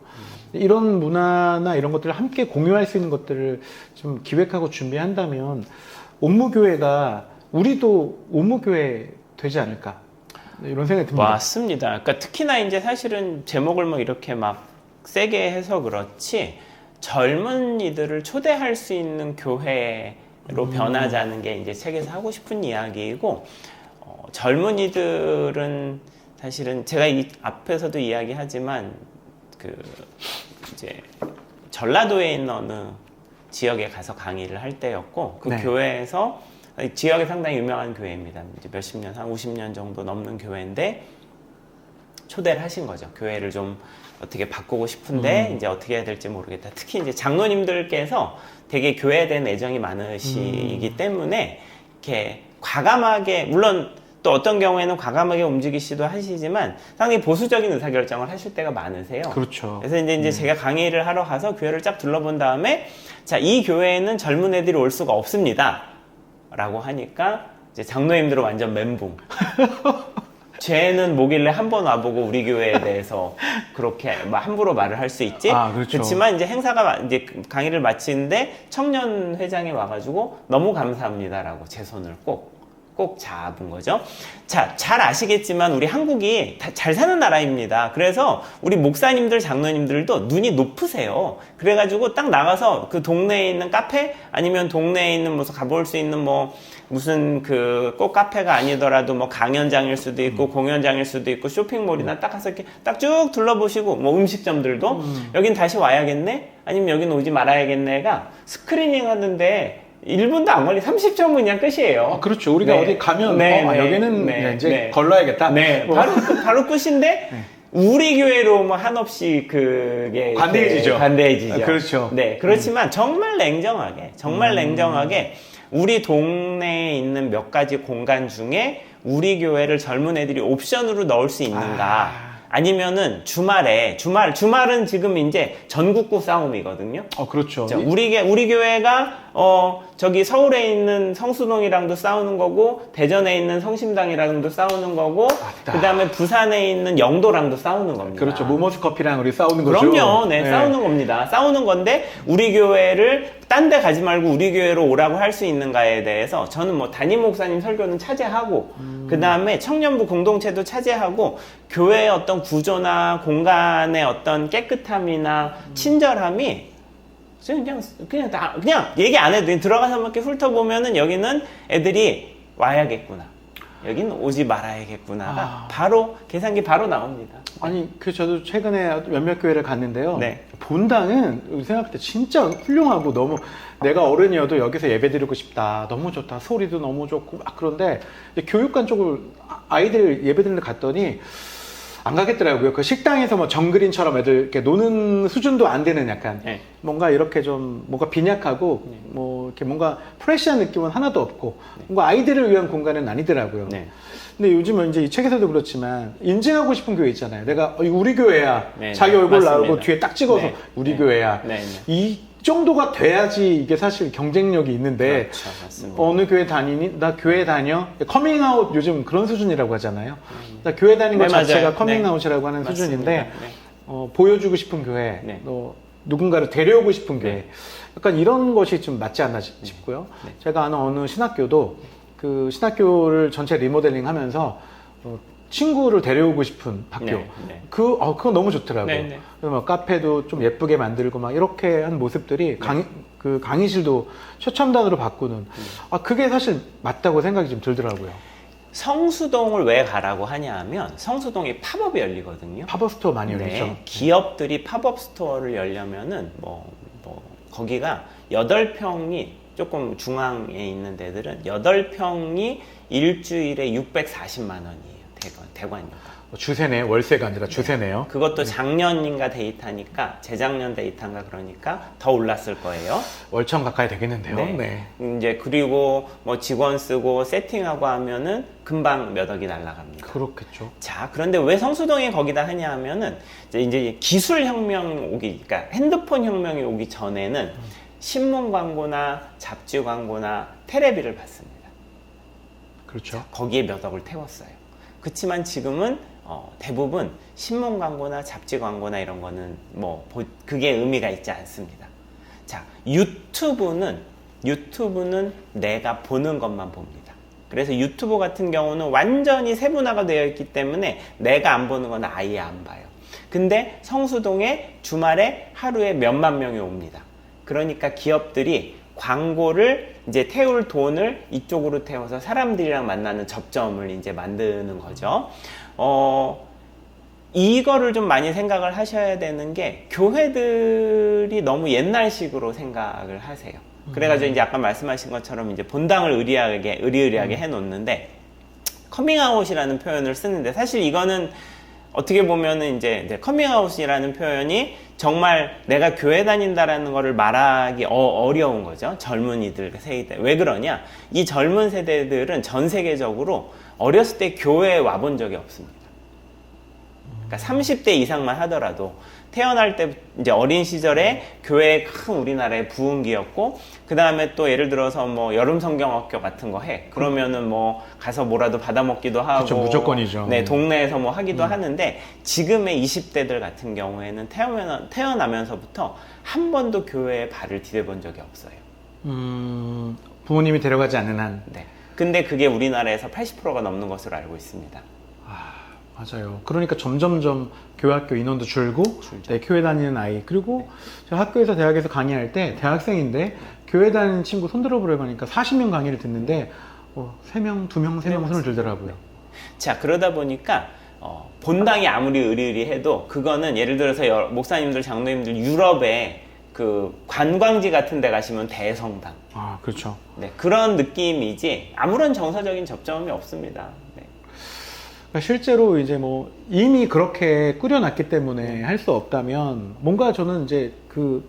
이런 문화나 이런 것들을 함께 공유할 수 있는 것들을 좀 기획하고 준비한다면 옴무교회가 우리도 옴무교회 되지 않을까 이런 생각이 듭니다. 맞습니다. 그러니까 특히나 이제 사실은 제목을 뭐 이렇게 막 세게 해서 그렇지 젊은이들을 초대할 수 있는 교회로 변하자는 게 이제 책에서 하고 싶은 이야기이고 젊은이들은 사실은 제가 이 앞에서도 이야기하지만 그 이제 전라도에 있는 어느 지역에 가서 강의를 할 때였고 그 네. 교회에서 지역에 상당히 유명한 교회입니다. 이제 몇십 년, 한 50년 정도 넘는 교회인데 초대를 하신 거죠. 교회를 좀 어떻게 바꾸고 싶은데 이제 어떻게 해야 될지 모르겠다. 특히 이제 장로님들께서 되게 교회에 대한 애정이 많으시기 때문에 이렇게 과감하게 물론 또 어떤 경우에는 과감하게 움직이시도 하시지만 상당히 보수적인 의사결정을 하실 때가 많으세요. 그렇죠. 그래서 이제 제가 강의를 하러 가서 교회를 쫙 둘러본 다음에 자, 이 교회에는 젊은 애들이 올 수가 없습니다. 라고 하니까 이제 장로님들은 완전 멘붕. 쟤는 뭐길래 한 번 와보고 우리 교회에 대해서 그렇게 막 함부로 말을 할 수 있지? 아, 그렇죠. 그렇지만 이제 행사가 이제 강의를 마치는데 청년 회장이 와가지고 너무 감사합니다라고 제 손을 꼭 잡은 거죠. 자, 잘 아시겠지만 우리 한국이 잘 사는 나라입니다. 그래서 우리 목사님들, 장로님들도 눈이 높으세요. 그래가지고 딱 나가서 그 동네에 있는 카페 아니면 동네에 있는 무슨 가볼 수 있는 뭐 무슨 그 꼭 카페가 아니더라도 뭐 강연장일 수도 있고 공연장일 수도 있고 쇼핑몰이나 딱 가서 이렇게 딱 쭉 둘러보시고 뭐 음식점들도 여긴 다시 와야겠네? 아니면 여긴 오지 말아야겠네가 스크리닝 하는데 1분도 안 걸리 30초면 그냥 끝이에요. 아, 그렇죠. 우리가 네. 어디 가면 네, 아, 네, 여기는 네, 이제 네. 걸러야겠다. 네, 뭐. 바로 끝인데 우리 교회로 뭐 한없이 그게 관대해지죠. 관대해지죠. 아, 그렇죠. 네, 그렇지만 정말 냉정하게 우리 동네에 있는 몇 가지 공간 중에 우리 교회를 젊은 애들이 옵션으로 넣을 수 있는가? 아니면은 주말은 지금 이제 전국구 싸움이거든요. 그렇죠. 자, 우리 교회가 저기 서울에 있는 성수동이랑도 싸우는 거고 대전에 있는 성심당이랑도 싸우는 거고 맞다. 그다음에 부산에 있는 영도랑도 싸우는 겁니다. 그렇죠. 모모스 커피랑 우리 싸우는 거죠. 그럼요. 네, 싸우는 겁니다. 싸우는 건데 우리 교회를 딴 데 가지 말고 우리 교회로 오라고 할 수 있는가에 대해서 저는 뭐 담임 목사님 설교는 차지하고 그다음에 청년부 공동체도 차지하고 교회의 어떤 구조나 공간의 어떤 깨끗함이나 친절함이 그냥 얘기 안 해도 그냥 들어가서 이렇게 훑어보면은 여기는 애들이 와야겠구나. 여기는 오지 말아야겠구나가 바로 계산기 바로 나옵니다. 아니, 저도 최근에 몇몇 교회를 갔는데요. 네. 본당은 생각할 때 진짜 훌륭하고 너무 내가 어른이어도 여기서 예배 드리고 싶다. 너무 좋다. 소리도 너무 좋고 막 그런데 교육관 쪽을 아이들 예배 드리는 데 갔더니 안 가겠더라고요. 그 식당에서 뭐 정그린처럼 애들 이렇게 노는 수준도 안 되는 약간 네. 뭔가 이렇게 좀 뭔가 빈약하고 뭐 이렇게 뭔가 프레시한 느낌은 하나도 없고 뭔가 아이들을 위한 공간은 아니더라고요. 네. 근데 요즘은 이제 이 책에서도 그렇지만 인증하고 싶은 교회 있잖아요. 내가 우리 교회야. 네, 자기 네, 얼굴 맞습니다. 나오고 뒤에 딱 찍어서 네, 우리 네, 교회야. 네, 네. 이 정도가 돼야지 이게 사실 경쟁력이 있는데 그렇죠, 맞습니다. 어느 교회 다니니? 나 교회 다녀? 커밍아웃 요즘 그런 수준이라고 하잖아요. 나 교회 다니는 것 네, 맞아요. 자체가 커밍아웃이라고 하는 맞습니다. 수준인데 네. 보여주고 싶은 교회, 네. 또 누군가를 데려오고 싶은 교회, 네. 약간 이런 것이 좀 맞지 않나 싶고요. 제가 아는 어느 신학교도 그 신학교를 전체 리모델링 하면서 친구를 데려오고 싶은 학교. 네, 네. 그거 너무 좋더라고요. 네, 네. 그래서 막 카페도 좀 예쁘게 만들고 막 이렇게 한 모습들이 그 강의실도 최첨단으로 바꾸는. 그게 사실 맞다고 생각이 좀 들더라고요. 성수동을 왜 가라고 하냐 하면 성수동에 팝업이 열리거든요. 팝업 스토어 많이 열리죠. 네, 기업들이 팝업 스토어를 열려면은 거기가 8평이 조금 중앙에 있는 데들은 8평이 일주일에 640만 원이에요. 대관료가. 주세네, 월세가 아니라 주세네요. 그것도 작년인가 데이터니까 재작년 데이터인가 그러니까 더 올랐을 거예요. 월천 가까이 되겠는데요. 네. 이제 그리고 뭐 직원 쓰고 세팅하고 하면은 금방 몇 억이 날아갑니다. 그렇겠죠. 자, 그런데 왜 성수동에 거기다 하냐 하면은 이제 기술 혁명 그러니까 핸드폰 혁명이 오기 전에는 신문 광고나 잡지 광고나 테레비를 봤습니다. 그렇죠. 거기에 몇 억을 태웠어요. 그렇지만 지금은 대부분 신문 광고나 잡지 광고나 이런 거는 그게 의미가 있지 않습니다. 자, 유튜브는 내가 보는 것만 봅니다. 그래서 유튜브 같은 경우는 완전히 세분화가 되어 있기 때문에 내가 안 보는 건 아예 안 봐요. 근데 성수동에 주말에 하루에 몇만 명이 옵니다. 그러니까 기업들이 광고를 이제 태울 돈을 이쪽으로 태워서 사람들이랑 만나는 접점을 이제 만드는 거죠. 이거를 좀 많이 생각을 하셔야 되는 게 교회들이 너무 옛날식으로 생각을 하세요. 그래가지고 이제 아까 말씀하신 것처럼 이제 본당을 의리의리하게 해놓는데 커밍아웃이라는 표현을 쓰는데 사실 이거는 어떻게 보면은 이제 커밍아웃이라는 표현이 정말 내가 교회 다닌다라는 거를 말하기 어려운 거죠. 젊은이들 세대. 왜 그러냐? 이 젊은 세대들은 전 세계적으로 어렸을 때 교회에 와본 적이 없습니다. 그러니까 30대 이상만 하더라도 태어날 때 이제 어린 시절에 교회에 큰 우리나라의 부흥기였고, 그 다음에 또 예를 들어서 뭐 여름 성경학교 같은 거 해. 그러면은 뭐 가서 뭐라도 받아 먹기도 하고. 그렇죠, 무조건이죠. 네, 동네에서 뭐 하기도 하는데, 지금의 20대들 같은 경우에는 태어나면서부터 한 번도 교회에 발을 디뎌본 적이 없어요. 부모님이 데려가지 않는 한. 네. 근데 그게 우리나라에서 80%가 넘는 것으로 알고 있습니다. 맞아요. 그러니까 점점점 교회 학교 인원도 줄고, 줄죠. 네, 교회 다니는 아이. 그리고 제가 학교에서 대학에서 강의할 때 대학생인데 교회 다니는 친구 손 들어보려고 하니까 40명 강의를 듣는데 3명, 2명, 3명 손을 들더라고요. 자, 그러다 보니까 본당이 아무리 의리의리해도 그거는 예를 들어서 목사님들, 장로님들 유럽에 그 관광지 같은 데 가시면 대성당. 그렇죠. 네, 그런 느낌이지 아무런 정서적인 접점이 없습니다. 네. 그러니까 실제로 이제 뭐 이미 그렇게 꾸려놨기 때문에 할 수 없다면 뭔가 저는 이제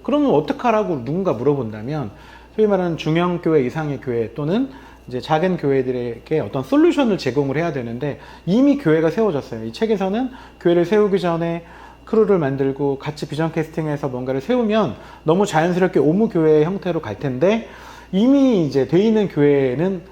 그러면 어떡하라고 누군가 물어본다면 소위 말하는 중형교회 이상의 교회 또는 이제 작은 교회들에게 어떤 솔루션을 제공을 해야 되는데 이미 교회가 세워졌어요. 이 책에서는 교회를 세우기 전에 크루를 만들고 같이 비전 캐스팅해서 뭔가를 세우면 너무 자연스럽게 오무교회 형태로 갈 텐데 이미 이제 돼 있는 교회는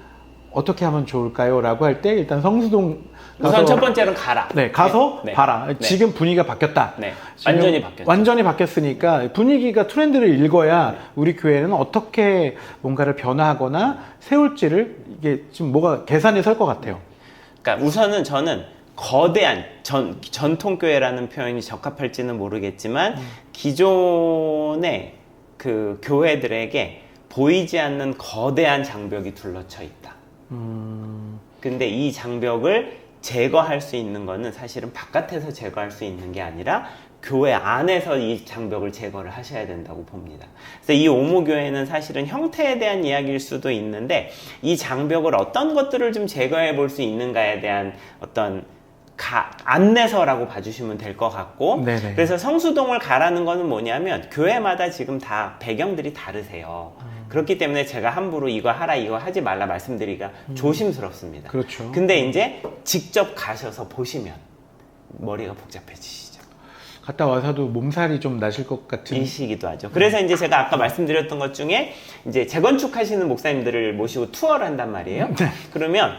어떻게 하면 좋을까요? 라고 할 때 일단 성수동 우선 첫 번째는 가라. 네, 가서 네. 봐라. 네. 지금 분위기가 바뀌었다. 네. 지금 완전히 바뀌었죠. 완전히 바뀌었으니까 분위기가 트렌드를 읽어야 우리 교회는 어떻게 뭔가를 변화하거나 세울지를 이게 지금 뭐가 계산이 설 것 같아요. 그러니까 우선은 저는 거대한 전통교회라는 표현이 적합할지는 모르겠지만 기존의 그 교회들에게 보이지 않는 거대한 장벽이 둘러쳐 있다. 근데 이 장벽을 제거할 수 있는 거는 사실은 바깥에서 제거할 수 있는 게 아니라 교회 안에서 이 장벽을 제거를 하셔야 된다고 봅니다. 그래서 이 오무교회는 사실은 형태에 대한 이야기일 수도 있는데 이 장벽을 어떤 것들을 좀 제거해 볼 수 있는가에 대한 어떤 안내서라고 봐주시면 될 것 같고, 네네. 그래서 성수동을 가라는 거는 뭐냐면 교회마다 지금 다 배경들이 다르세요. 그렇기 때문에 제가 함부로 이거 하라 이거 하지 말라 말씀드리기가 조심스럽습니다. 그렇죠. 근데 이제 직접 가셔서 보시면 머리가 복잡해지시죠. 갔다 와서도 몸살이 좀 나실 것 같은. 이시기도 하죠. 그래서 이제 제가 아까 말씀드렸던 것 중에 이제 재건축하시는 목사님들을 모시고 투어를 한단 말이에요. 네. 그러면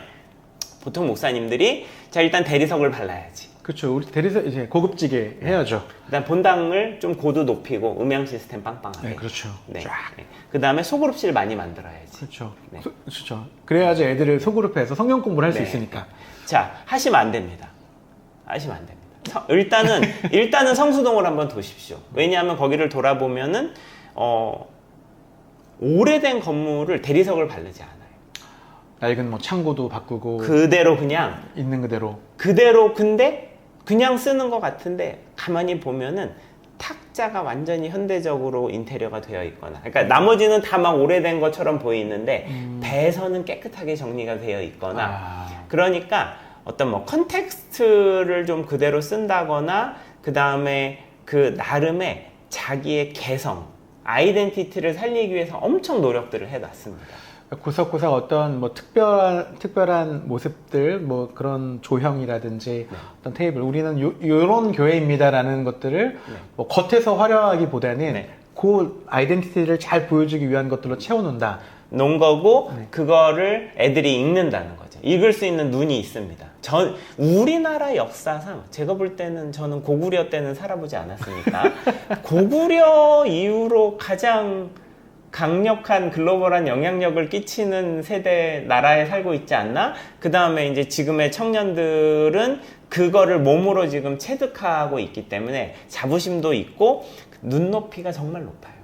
보통 목사님들이 자 일단 대리석을 발라야지. 그렇죠. 우리 대리석 이제 고급지게 해야죠. 그다음 본당을 좀 고도 높이고 음향 시스템 빵빵하게. 네, 그렇죠. 네. 쫙. 네. 그다음에 소그룹실 많이 만들어야지. 그렇죠. 네. 그렇죠. 그래야지 애들을 소그룹해서 성경 공부를 할 수 네. 있으니까. 자, 하시면 안 됩니다. 하시면 안 됩니다. 일단은 성수동을 한번 도십시오. 왜냐하면 거기를 돌아보면은 오래된 건물을 대리석을 바르지 않아요. 낡은 뭐 창고도 바꾸고 그대로 그냥 있는 그대로. 근데 그냥 쓰는 것 같은데 가만히 보면은 탁자가 완전히 현대적으로 인테리어가 되어 있거나, 그러니까 나머지는 다 막 오래된 것처럼 보이는데 배에서는 깨끗하게 정리가 되어 있거나, 그러니까 어떤 뭐 컨텍스트를 좀 그대로 쓴다거나, 그 다음에 그 나름의 자기의 개성, 아이덴티티를 살리기 위해서 엄청 노력들을 해놨습니다. 구석구석 어떤 뭐 특별한 모습들, 뭐 그런 조형이라든지 어떤 테이블, 우리는 요런 교회입니다라는 것들을 뭐 겉에서 화려하기보다는 그 아이덴티티를 잘 보여주기 위한 것들로 채워놓는다. 놓은 거고, 그거를 애들이 읽는다는 거죠. 읽을 수 있는 눈이 있습니다. 우리나라 역사상 제가 볼 때는 저는 고구려 때는 살아보지 않았으니까 고구려 이후로 가장 강력한 글로벌한 영향력을 끼치는 세대 나라에 살고 있지 않나? 그 다음에 이제 지금의 청년들은 그거를 몸으로 지금 체득하고 있기 때문에 자부심도 있고 눈높이가 정말 높아요.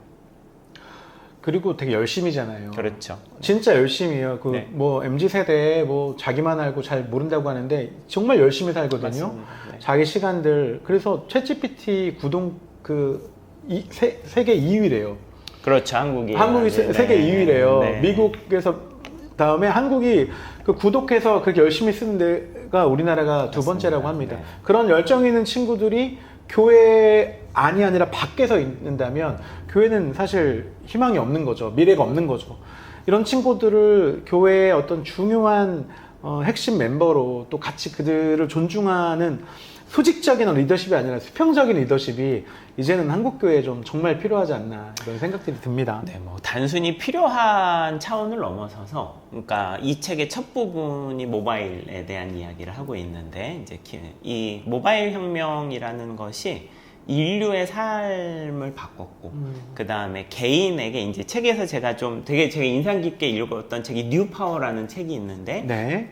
그리고 되게 열심히잖아요. 그렇죠. 진짜 열심히요. 네. 뭐 MZ 세대에 뭐 자기만 알고 잘 모른다고 하는데 정말 열심히 살거든요. 맞습니다. 네. 자기 시간들. 그래서 챗GPT 구동 세계 2위래요. 그렇죠. 한국이 네. 세계 2위래요. 네. 미국에서 다음에 한국이 그 구독해서 그렇게 열심히 쓰는 데가 우리나라가 두 번째라고 합니다. 네. 그런 열정 있는 친구들이 교회 안이 아니라 밖에서 있는다면 교회는 사실 희망이 없는 거죠. 미래가 없는 거죠. 이런 친구들을 교회의 어떤 중요한 핵심 멤버로 또 같이 그들을 존중하는 수직적인 리더십이 아니라 수평적인 리더십이 이제는 한국 교회에 좀 정말 필요하지 않나 이런 생각들이 듭니다. 네, 뭐 단순히 필요한 차원을 넘어서서, 그러니까 이 책의 첫 부분이 모바일에 대한 이야기를 하고 있는데, 이제 이 모바일 혁명이라는 것이 인류의 삶을 바꿨고, 그 다음에 개인에게 이제 책에서 제가 좀 되게 제가 인상 깊게 읽었던 책이 뉴파워라는 책이 있는데, 네.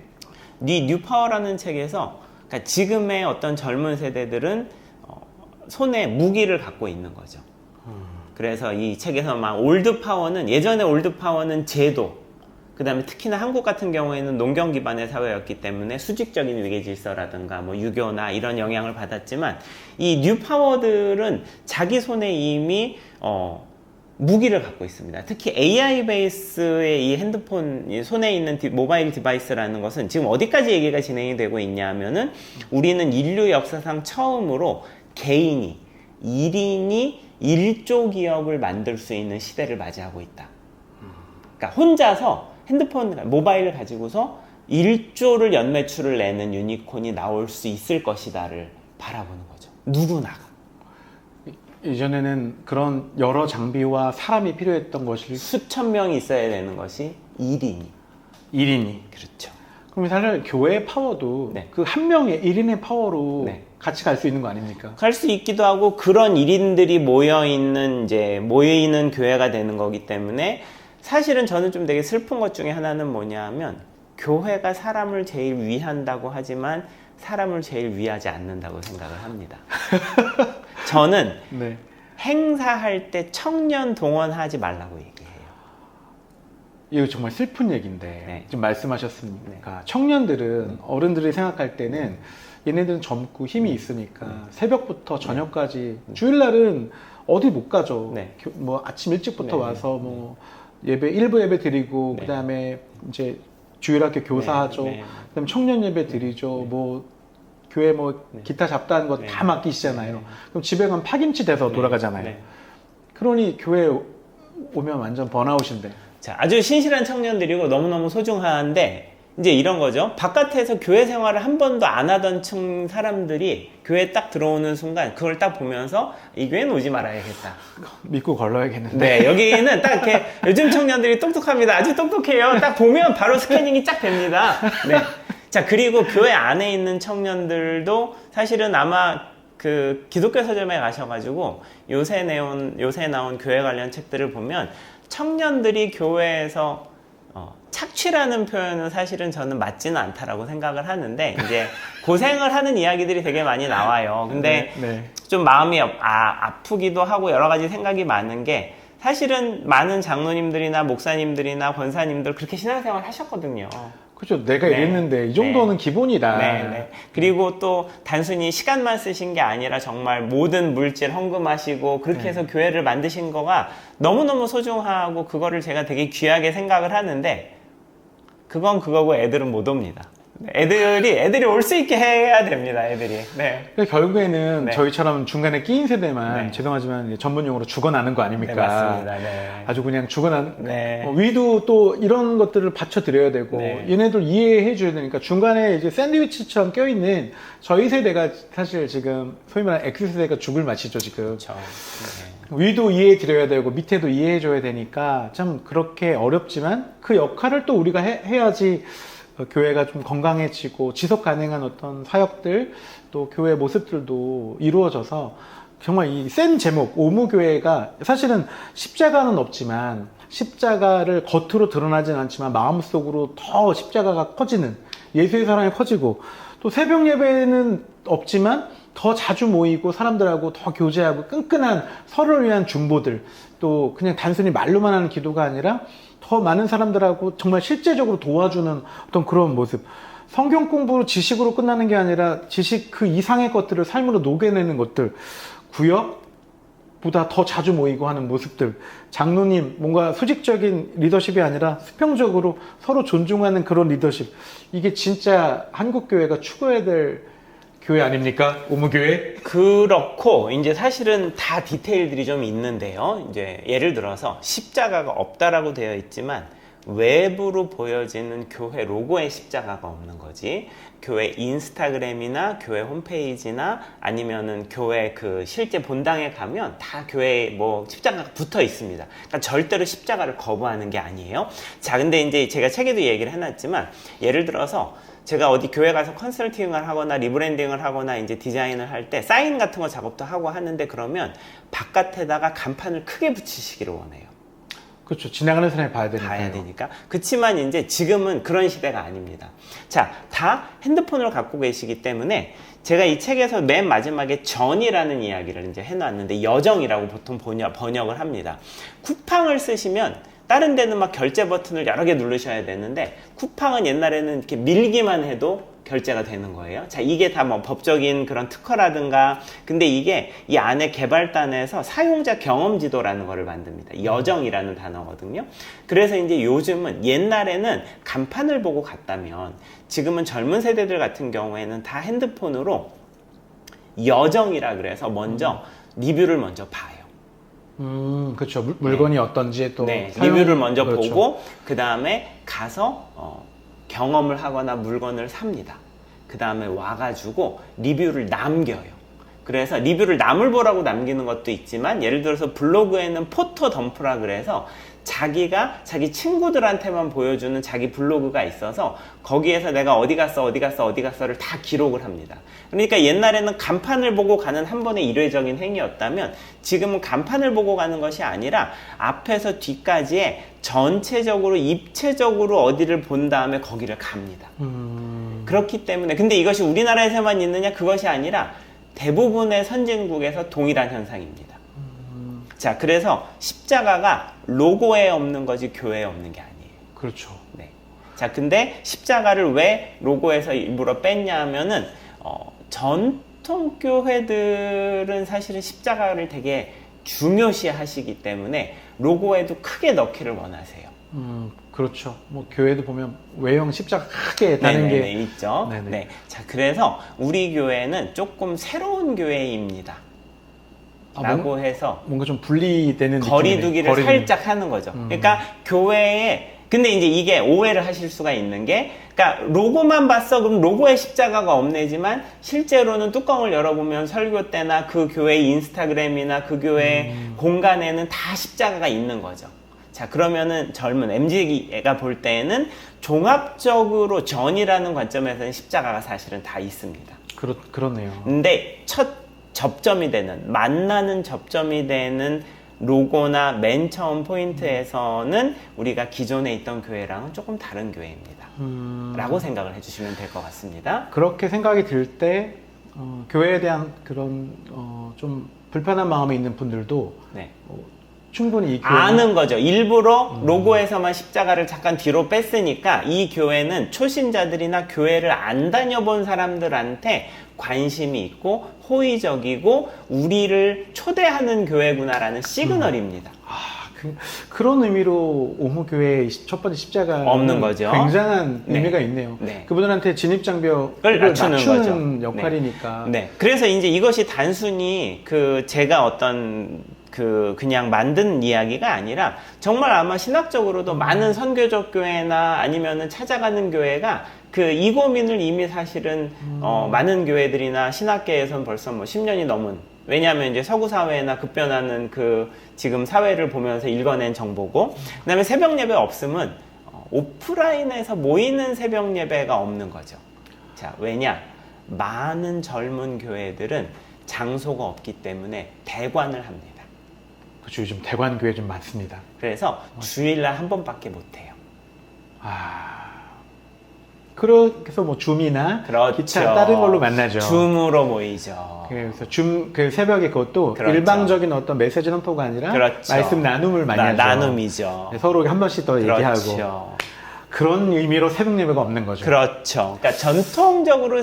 이 뉴파워라는 책에서 그러니까 지금의 어떤 젊은 세대들은 손에 무기를 갖고 있는 거죠. 그래서 이 책에서 막 올드 파워는, 예전에 올드 파워는 제도, 그 다음에 특히나 한국 같은 경우에는 농경 기반의 사회였기 때문에 수직적인 위계 질서라든가 뭐 유교나 이런 영향을 받았지만, 이 뉴 파워들은 자기 손에 이미 무기를 갖고 있습니다. 특히 AI 베이스의 이 핸드폰, 이 손에 있는 모바일 디바이스라는 것은 지금 어디까지 얘기가 진행이 되고 있냐면은, 우리는 인류 역사상 처음으로 개인이, 1인이 1조 기업을 만들 수 있는 시대를 맞이하고 있다. 그러니까 혼자서 핸드폰, 모바일을 가지고서 1조를 연매출을 내는 유니콘이 나올 수 있을 것이다를 바라보는 거죠. 누구나가. 이전에는 그런 여러 장비와 사람이 필요했던 것이 수천 명이 있어야 되는 것이 1인이. 1인이. 그렇죠. 그럼 사실 교회의 파워도 네. 그 한 명의 1인의 파워로 네. 같이 갈 수 있는 거 아닙니까? 갈 수 있기도 하고, 그런 1인들이 모이는 교회가 되는 거기 때문에, 사실은 저는 좀 되게 슬픈 것 중에 하나는 뭐냐면, 교회가 사람을 제일 위한다고 하지만 사람을 제일 위하지 않는다고 생각을 합니다. 저는 네. 행사할 때 청년 동원하지 말라고 얘기해요. 이거 정말 슬픈 얘기인데 네. 지금 말씀하셨으니까 청년들은 어른들이 생각할 때는 얘네들은 젊고 힘이 있으니까 새벽부터 저녁까지 주일날은 어디 못 가죠. 네. 뭐 아침 일찍부터 네. 와서 뭐 예배 일부 예배 드리고 네. 그다음에 이제 주일학교 교사하죠. 네. 그다음 청년 예배 드리죠. 뭐 교회 뭐 네. 기타 잡다한 거 다 네. 맡기시잖아요. 네. 그럼 집에 가면 파김치 돼서 네. 돌아가잖아요. 네. 그러니 교회 오면 완전 번아웃인데. 자, 아주 신실한 청년들이고 너무너무 소중한데, 이제 이런 거죠. 바깥에서 교회 생활을 한 번도 안 하던 사람들이 교회에 딱 들어오는 순간 그걸 딱 보면서 이 교회는 오지 말아야겠다. 믿고 걸러야겠는데. 네, 여기는 딱 이렇게 요즘 청년들이 똑똑합니다. 아주 똑똑해요. 딱 보면 바로 스캐닝이 딱 됩니다. 네. 자, 그리고 교회 안에 있는 청년들도 사실은 아마 그 기독교 서점에 가셔가지고 요새 나온 교회 관련 책들을 보면 청년들이 교회에서 착취라는 표현은 사실은 저는 맞지는 않다라고 생각을 하는데, 이제 고생을 하는 이야기들이 되게 많이 나와요. 근데 네. 좀 마음이 아프기도 하고 여러 가지 생각이 많은 게, 사실은 많은 장로님들이나 목사님들이나 권사님들 그렇게 신앙생활 하셨거든요. 그렇죠. 내가 네. 이랬는데 이 정도는 네. 기본이다. 네. 그리고 또 단순히 시간만 쓰신 게 아니라 정말 모든 물질 헌금하시고 그렇게 해서 교회를 만드신 거가 너무너무 소중하고, 그거를 제가 되게 귀하게 생각을 하는데, 그건 그거고 애들은 못 옵니다. 애들이 올 수 있게 해야 됩니다, 애들이. 네. 그러니까 결국에는 네. 저희처럼 중간에 끼인 세대만 네. 죄송하지만 이제 전문용어로 죽어나는 거 아닙니까? 네, 맞습니다. 네. 아주 그냥 죽어난. 네. 위도 또 이런 것들을 받쳐드려야 되고 네. 얘네들 이해해 줘야 되니까 중간에 이제 샌드위치처럼 껴있는 저희 세대가 사실 지금 소위 말하는 X세대가 죽을 맛이죠, 지금. 그렇죠. 네. 위도 이해해 드려야 되고 밑에도 이해해 줘야 되니까 참 그렇게 어렵지만 그 역할을 또 우리가 해야지 교회가 좀 건강해지고 지속 가능한 어떤 사역들, 또 교회 모습들도 이루어져서 정말 이 센 제목 오무교회가 사실은 십자가는 없지만, 십자가를 겉으로 드러나진 않지만 마음속으로 더 십자가가 커지는, 예수의 사랑이 커지고, 또 새벽 예배는 없지만 더 자주 모이고 사람들하고 더 교제하고 끈끈한 서로를 위한 중보들, 또 그냥 단순히 말로만 하는 기도가 아니라 더 많은 사람들하고 정말 실제적으로 도와주는 어떤 그런 모습. 성경 공부로 지식으로 끝나는 게 아니라 지식 그 이상의 것들을 삶으로 녹여내는 것들, 구역보다 더 자주 모이고 하는 모습들, 장로님 뭔가 수직적인 리더십이 아니라 수평적으로 서로 존중하는 그런 리더십, 이게 진짜 한국교회가 추구해야 될 교회 아닙니까? 오무교회? 그렇고, 이제 사실은 다 디테일들이 좀 있는데요. 이제 예를 들어서 십자가가 없다라고 되어 있지만 외부로 보여지는 교회 로고에 십자가가 없는 거지. 교회 인스타그램이나 교회 홈페이지나 아니면은 교회 그 실제 본당에 가면 다 교회에 뭐 십자가가 붙어 있습니다. 그러니까 절대로 십자가를 거부하는 게 아니에요. 자, 근데 이제 제가 책에도 얘기를 해놨지만 예를 들어서 제가 어디 교회 가서 컨설팅을 하거나 리브랜딩을 하거나 이제 디자인을 할 때 사인 같은 거 작업도 하고 하는데 그러면 바깥에다가 간판을 크게 붙이시기를 원해요. 그렇죠. 지나가는 사람이 봐야 되니까요. 봐야 되니까. 그치만 이제 지금은 그런 시대가 아닙니다. 자, 다 핸드폰을 갖고 계시기 때문에 제가 이 책에서 맨 마지막에 전이라는 이야기를 이제 해놨는데 여정이라고 보통 번역을 합니다. 쿠팡을 쓰시면 다른 데는 막 결제 버튼을 여러 개 누르셔야 되는데 쿠팡은 옛날에는 이렇게 밀기만 해도 결제가 되는 거예요. 자, 이게 다 뭐 법적인 그런 특허라든가, 근데 이게 이 안에 개발단에서 사용자 경험 지도라는 거를 만듭니다. 여정이라는 단어거든요. 그래서 이제 요즘은 옛날에는 간판을 보고 갔다면 지금은 젊은 세대들 같은 경우에는 다 핸드폰으로 여정이라 그래서 먼저 리뷰를 먼저 봐요. 그렇죠. 물건이 어떤지 또 네, 리뷰를 먼저 그렇죠. 보고 그 다음에 가서 경험을 하거나 물건을 삽니다. 그 다음에 와가지고 리뷰를 남겨요. 그래서 리뷰를 남을 보라고 남기는 것도 있지만 예를 들어서 블로그에는 포토 덤프라 그래서 자기가 자기 친구들한테만 보여주는 자기 블로그가 있어서 거기에서 내가 어디 갔어를 다 기록을 합니다. 그러니까 옛날에는 간판을 보고 가는 한 번의 일회적인 행위였다면 지금은 간판을 보고 가는 것이 아니라 앞에서 뒤까지의 전체적으로 입체적으로 어디를 본 다음에 거기를 갑니다. 그렇기 때문에 근데 이것이 우리나라에서만 있느냐 그것이 아니라 대부분의 선진국에서 동일한 현상입니다. 자, 그래서 십자가가 로고에 없는 거지 교회에 없는 게 아니에요. 그렇죠. 네. 자, 근데 십자가를 왜 로고에서 일부러 뺐냐 하면은 전통 교회들은 사실은 십자가를 되게 중요시 하시기 때문에 로고에도 크게 넣기를 원하세요. 그렇죠. 뭐 교회도 보면 외형 십자가 크게 다는 네네네, 게 있죠. 네네. 네. 자, 그래서 우리 교회는 조금 새로운 교회입니다. 라고 해서 뭔가 좀 분리되는 거리두기를 느낌이네. 살짝 하는 거죠. 그러니까 교회에 근데 이제 이게 오해를 하실 수가 있는 게 그러니까 로고만 봤어 그럼 로고에 십자가가 없네지만 실제로는 뚜껑을 열어보면 설교 때나 그 교회 인스타그램이나 그 교회 공간에는 다 십자가가 있는 거죠. 자, 그러면은 젊은 MZ가 볼 때에는 종합적으로 전이라는 관점에서는 십자가가 사실은 다 있습니다. 그렇네요. 근데 첫 접점이 되는 만나는 접점이 되는 로고나 맨 처음 포인트에서는 우리가 기존에 있던 교회랑은 조금 다른 교회입니다. 라고 생각을 해주시면 될 것 같습니다. 그렇게 생각이 들 때 교회에 대한 그런 좀 불편한 마음이 있는 분들도 네. 충분히 이 교회 아는 거죠. 일부러 로고에서만 십자가를 잠깐 뒤로 뺐으니까 이 교회는 초신자들이나 교회를 안 다녀본 사람들한테 관심이 있고 호의적이고 우리를 초대하는 교회구나라는 시그널입니다. 그런 의미로 오무교회의 첫 번째 십자가 없는 거죠. 굉장한 네. 의미가 있네요. 네. 그분들한테 진입장벽을 낮추는 거죠. 역할이니까. 네. 그래서 이제 이것이 단순히 그 제가 어떤 그냥 만든 이야기가 아니라 정말 아마 신학적으로도 많은 선교적 교회나 아니면은 찾아가는 교회가 그 이 고민을 이미 사실은 많은 교회들이나 신학계에선 벌써 뭐 10년이 넘은 왜냐하면 이제 서구 사회나 급변하는 그 지금 사회를 보면서 읽어낸 정보고 그다음에 새벽 예배 없음은 오프라인에서 모이는 새벽 예배가 없는 거죠. 자, 왜냐? 많은 젊은 교회들은 장소가 없기 때문에 대관을 합니다. 그렇죠. 요즘 대관교회 좀 많습니다. 그래서 주일날 한 번밖에 못 해요. 그래서 뭐 줌이나 그렇죠. 기타 다른 걸로 만나죠. 줌으로 모이죠. 그래서 그 새벽에 그것도 그렇죠. 일방적인 어떤 메시지 넘토가 아니라 그렇죠. 말씀 나눔을 많이 하죠. 나눔이죠. 서로 한 번씩 더 얘기하고 그렇죠. 그런 의미로 새벽 예배가 없는 거죠. 그렇죠. 그러니까 전통적으로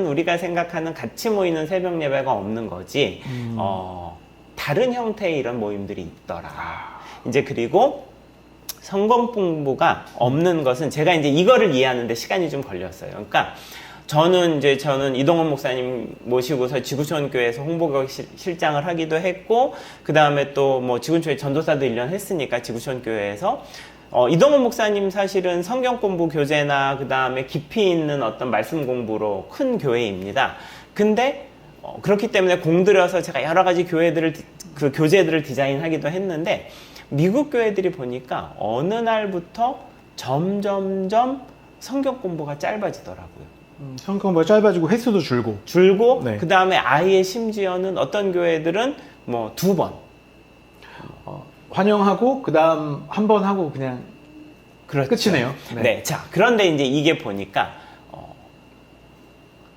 우리가 생각하는 같이 모이는 새벽 예배가 없는 거지. 다른 형태의 이런 모임들이 있더라. 이제 그리고 성공본부가 없는 것은 제가 이제 이거를 이해하는데 시간이 좀 걸렸어요. 그러니까 저는 이동원 목사님 모시고서 지구촌 교회에서 홍보국 실장을 하기도 했고, 그 다음에 또 뭐 지구촌 전도사도 1년 했으니까 지구촌 교회에서 이동훈 목사님 사실은 성경 공부 교재나 그 다음에 깊이 있는 어떤 말씀 공부로 큰 교회입니다. 근데 그렇기 때문에 공들여서 제가 여러 가지 그 교재들을 디자인하기도 했는데 미국 교회들이 보니까 어느 날부터 점점점 성경 공부가 짧아지더라고요. 성경 공부가 짧아지고 횟수도 줄고. 네. 그 다음에 아예 심지어는 어떤 교회들은 뭐 2번. 환영하고 그다음 한 번 하고 그냥 그렇죠. 끝이네요. 네. 자, 그런데 이제 이게 보니까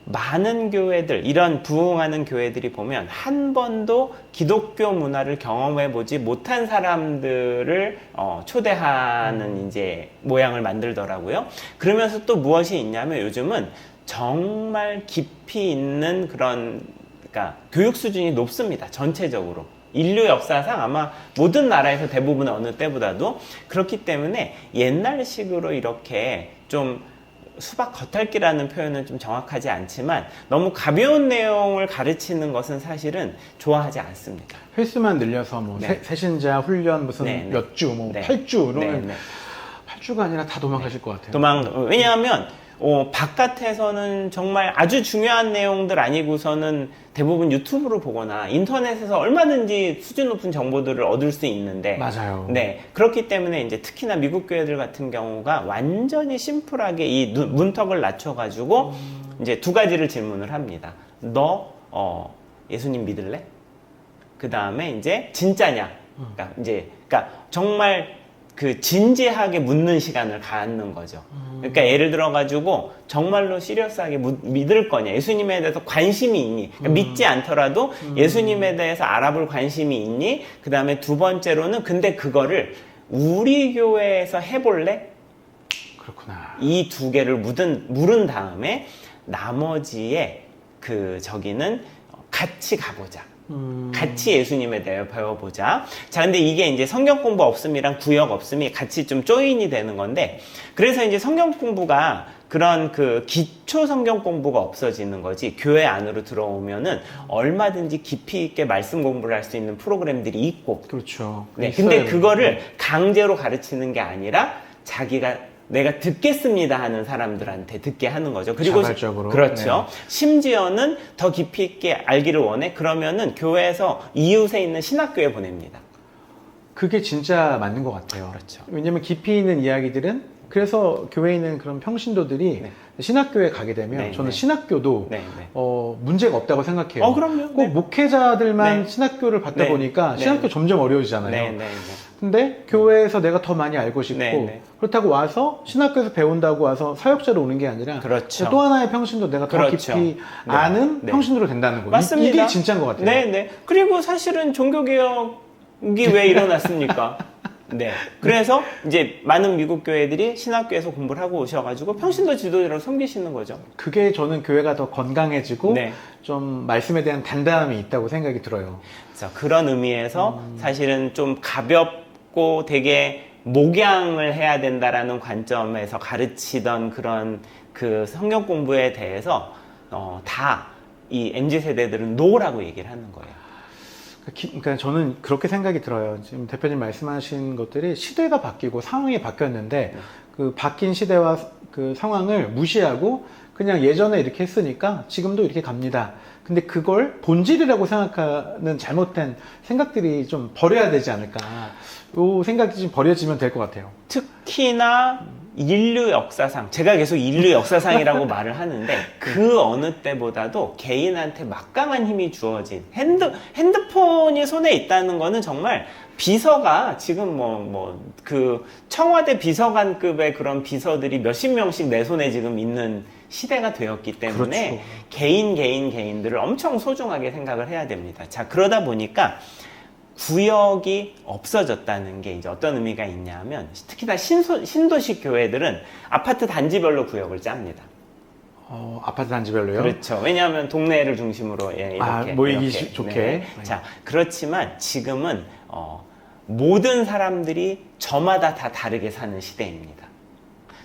많은 교회들, 이런 부흥하는 교회들이 보면 한 번도 기독교 문화를 경험해 보지 못한 사람들을 초대하는 이제 모양을 만들더라고요. 그러면서 또 무엇이 있냐면 요즘은 정말 깊이 있는 그런, 그러니까 교육 수준이 높습니다. 전체적으로. 인류 역사상 아마 모든 나라에서 대부분 어느 때보다도. 그렇기 때문에 옛날식으로 이렇게 좀 수박 겉핥기라는 표현은 좀 정확하지 않지만 너무 가벼운 내용을 가르치는 것은 사실은 좋아하지 않습니다. 횟수만 늘려서 뭐 네. 새신자 훈련 무슨 네, 네. 몇 주, 뭐 네. 8주 이러면 네, 네. 8주가 아니라 다 도망가실 것 같아요. 왜냐하면 바깥에서는 정말 아주 중요한 내용들 아니고서는 대부분 유튜브로 보거나 인터넷에서 얼마든지 수준 높은 정보들을 얻을 수 있는데. 맞아요. 네. 그렇기 때문에 이제 특히나 미국 교회들 같은 경우가 완전히 심플하게 이 문턱을 낮춰가지고 이제 2가지를 질문을 합니다. 너, 예수님 믿을래? 그 다음에 이제 진짜냐? 그러니까 정말 그 진지하게 묻는 시간을 갖는 거죠. 그러니까 예를 들어가지고 정말로 시리어스하게 믿을 거냐, 예수님에 대해서 관심이 있니, 그러니까 믿지 않더라도 예수님에 대해서 알아볼 관심이 있니. 그 다음에 2번째로는 근데 그거를 우리 교회에서 해볼래? 그렇구나. 이 2개를 물은 다음에 나머지에 저기는 같이 가보자. 같이 예수님에 대해 배워보자. 자, 근데 이게 이제 성경 공부 없음이랑 구역 없음이 같이 좀 조인이 되는 건데, 그래서 이제 성경 공부가 그런 그 기초 성경 공부가 없어지는 거지, 교회 안으로 들어오면은 얼마든지 깊이 있게 말씀 공부를 할 수 있는 프로그램들이 있고. 그렇죠. 네, 근데 그거를 강제로 가르치는 게 아니라 자기가 내가 듣겠습니다 하는 사람들한테 듣게 하는 거죠. 그리고 자발적으로. 그렇죠. 네. 심지어는 더 깊이 있게 알기를 원해. 그러면은 교회에서 이웃에 있는 신학교에 보냅니다. 그게 진짜 맞는 것 같아요. 그렇죠. 왜냐면 깊이 있는 이야기들은, 그래서 교회에 있는 그런 평신도들이 네. 신학교에 가게 되면 네, 저는 네. 신학교도 네, 네. 문제가 없다고 생각해요. 그럼요. 꼭 네. 목회자들만 네. 신학교를 받다 네. 보니까 네. 신학교 점점 어려워지잖아요. 네, 네, 네. 근데 교회에서 내가 더 많이 알고 싶고, 네, 네. 그렇다고 와서 신학교에서 배운다고 와서 사역자로 오는 게 아니라 그렇죠. 또 하나의 평신도, 내가 더 그렇죠. 깊이 네. 아는 네. 평신도로 된다는 거예요. 맞습니다. 이게 진짜인 것 같아요. 네, 네. 그리고 사실은 종교개혁이 왜 일어났습니까? 네. 그래서 이제 많은 미국 교회들이 신학교에서 공부를 하고 오셔가지고 평신도 지도자로 섬기시는 거죠. 그게 저는 교회가 더 건강해지고 네. 좀 말씀에 대한 단단함이 있다고 생각이 들어요. 그래서 그런 의미에서 사실은 좀 가볍고 되게 목양을 해야 된다라는 관점에서 가르치던 그런 그 성경 공부에 대해서 다 이 MZ세대들은 노라고 얘기를 하는 거예요. 그러니까 저는 그렇게 생각이 들어요. 지금 대표님 말씀하신 것들이 시대가 바뀌고 상황이 바뀌었는데 그 바뀐 시대와 그 상황을 무시하고 그냥 예전에 이렇게 했으니까 지금도 이렇게 갑니다. 근데 그걸 본질이라고 생각하는 잘못된 생각들이 좀 버려야 되지 않을까. 요 생각이 좀 버려지면 될 것 같아요. 특히나 인류 역사상, 제가 계속 인류 역사상이라고 말을 하는데 그 어느 때보다도 개인한테 막강한 힘이 주어진 핸드폰이 손에 있다는 거는 정말 비서가 지금 그 청와대 비서관급의 그런 비서들이 몇십 명씩 내 손에 지금 있는 시대가 되었기 때문에 그렇죠. 개인들을 엄청 소중하게 생각을 해야 됩니다. 자, 그러다 보니까 구역이 없어졌다는 게 이제 어떤 의미가 있냐면, 특히나 신도시 교회들은 아파트 단지별로 구역을 짭니다. 아파트 단지별로요? 그렇죠. 왜냐하면 동네를 중심으로 이렇게 모이기 이렇게. 좋게. 네. 자, 그렇지만 지금은 모든 사람들이 저마다 다 다르게 사는 시대입니다.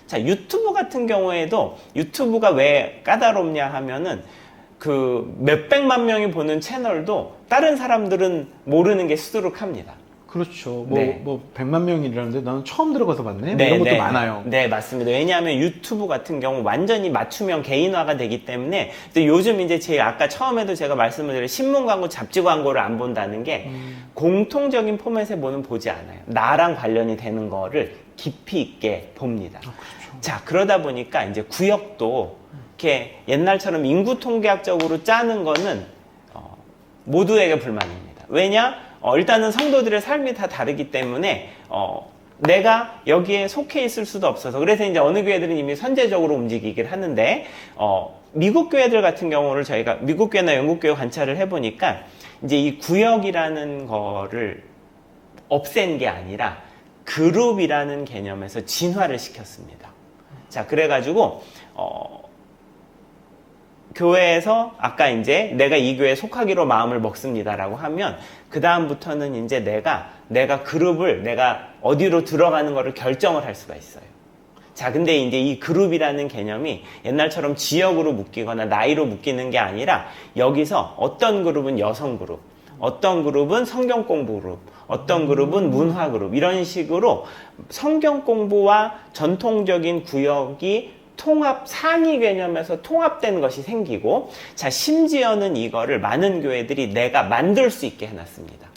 자, 유튜브 같은 경우에도 유튜브가 왜 까다롭냐 하면은 그 몇백만 명이 보는 채널도 다른 사람들은 모르는 게 수두룩합니다. 그렇죠. 네. 100만 명이라는데 나는 처음 들어가서 봤네. 이런 것도 많아요. 네, 맞습니다. 왜냐하면 유튜브 같은 경우 완전히 맞춤형 개인화가 되기 때문에 근데 요즘 이제 제 아까 처음에도 제가 말씀을 드린 신문 광고, 잡지 광고를 안 본다는 게 공통적인 포맷의 뭐는 보지 않아요. 나랑 관련이 되는 거를 깊이 있게 봅니다. 그렇죠. 자, 그러다 보니까 이제 구역도 이렇게 옛날처럼 인구 통계학적으로 짜는 거는 모두에게 불만입니다. 왜냐? 일단은 성도들의 삶이 다 다르기 때문에 내가 여기에 속해 있을 수도 없어서 그래서 이제 어느 교회들은 이미 선제적으로 움직이긴 하는데 미국 교회들 같은 경우를 저희가 미국 교회나 영국 교회 관찰을 해보니까 이제 이 구역이라는 거를 없앤 게 아니라 그룹이라는 개념에서 진화를 시켰습니다. 자, 그래가지고 교회에서 아까 이제 내가 이 교회에 속하기로 마음을 먹습니다라고 하면 그 다음부터는 이제 내가 그룹을 내가 어디로 들어가는 거를 결정을 할 수가 있어요. 자, 근데 이제 이 그룹이라는 개념이 옛날처럼 지역으로 묶이거나 나이로 묶이는 게 아니라 여기서 어떤 그룹은 여성 그룹, 어떤 그룹은 성경 공부 그룹, 어떤 그룹은 문화 그룹 이런 식으로 성경 공부와 전통적인 구역이 상위 개념에서 통합된 것이 생기고 자 심지어는 이거를 많은 교회들이 내가 만들 수 있게 해놨습니다.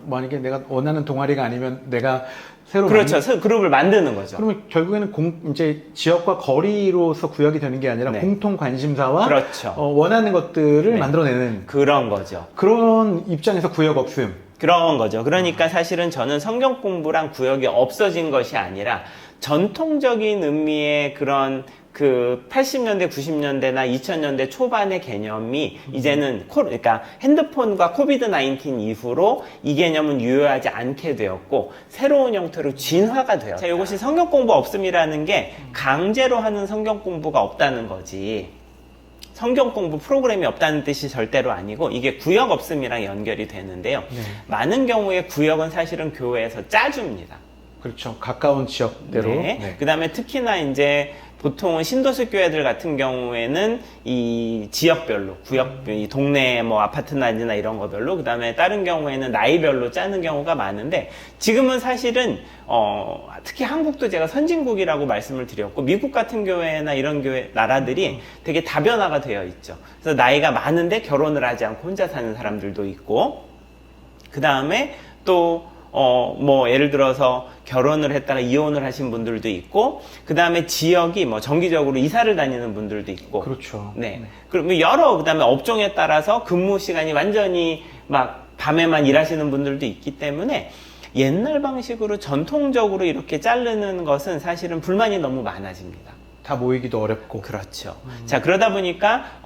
만약에 내가 원하는 동아리가 아니면 내가 새로 그렇죠. 그룹을 만드는 거죠. 그러면 결국에는 이제 지역과 거리로서 구역이 되는 게 아니라 네. 공통 관심사와 그렇죠. 원하는 것들을 네. 만들어내는 그런 거죠. 그런 입장에서 구역 없음. 그런 거죠. 그러니까 사실은 저는 성경 공부랑 구역이 없어진 것이 아니라 전통적인 의미의 그런 그 80년대, 90년대나 2000년대 초반의 개념이 이제는 그러니까 핸드폰과 코비드-19 이후로 이 개념은 유효하지 않게 되었고 새로운 형태로 진화가 되었다. 자, 이것이 성경 공부 없음이라는 게 강제로 하는 성경 공부가 없다는 거지. 성경 공부 프로그램이 없다는 뜻이 절대로 아니고 이게 구역 없음이랑 연결이 되는데요. 네. 많은 경우에 구역은 사실은 교회에서 짜줍니다. 그렇죠. 가까운 지역대로. 네. 네. 그 다음에 특히나 이제 보통은 신도시 교회들 같은 경우에는 이 지역별로, 이 동네 뭐 아파트나 이런 거별로, 그 다음에 다른 경우에는 나이별로 짜는 경우가 많은데, 지금은 사실은, 특히 한국도 제가 선진국이라고 말씀을 드렸고, 미국 같은 교회나 이런 나라들이 되게 다변화가 되어 있죠. 그래서 나이가 많은데 결혼을 하지 않고 혼자 사는 사람들도 있고, 그 다음에 또, 예를 들어서 결혼을 했다가 이혼을 하신 분들도 있고, 그 다음에 지역이 정기적으로 이사를 다니는 분들도 있고. 그렇죠. 네. 그리고 그 다음에 업종에 따라서 근무 시간이 완전히 밤에만 일하시는 분들도 있기 때문에 옛날 방식으로 전통적으로 이렇게 자르는 것은 사실은 불만이 너무 많아집니다. 다 모이기도 어렵고. 그렇죠. 자, 그러다 보니까,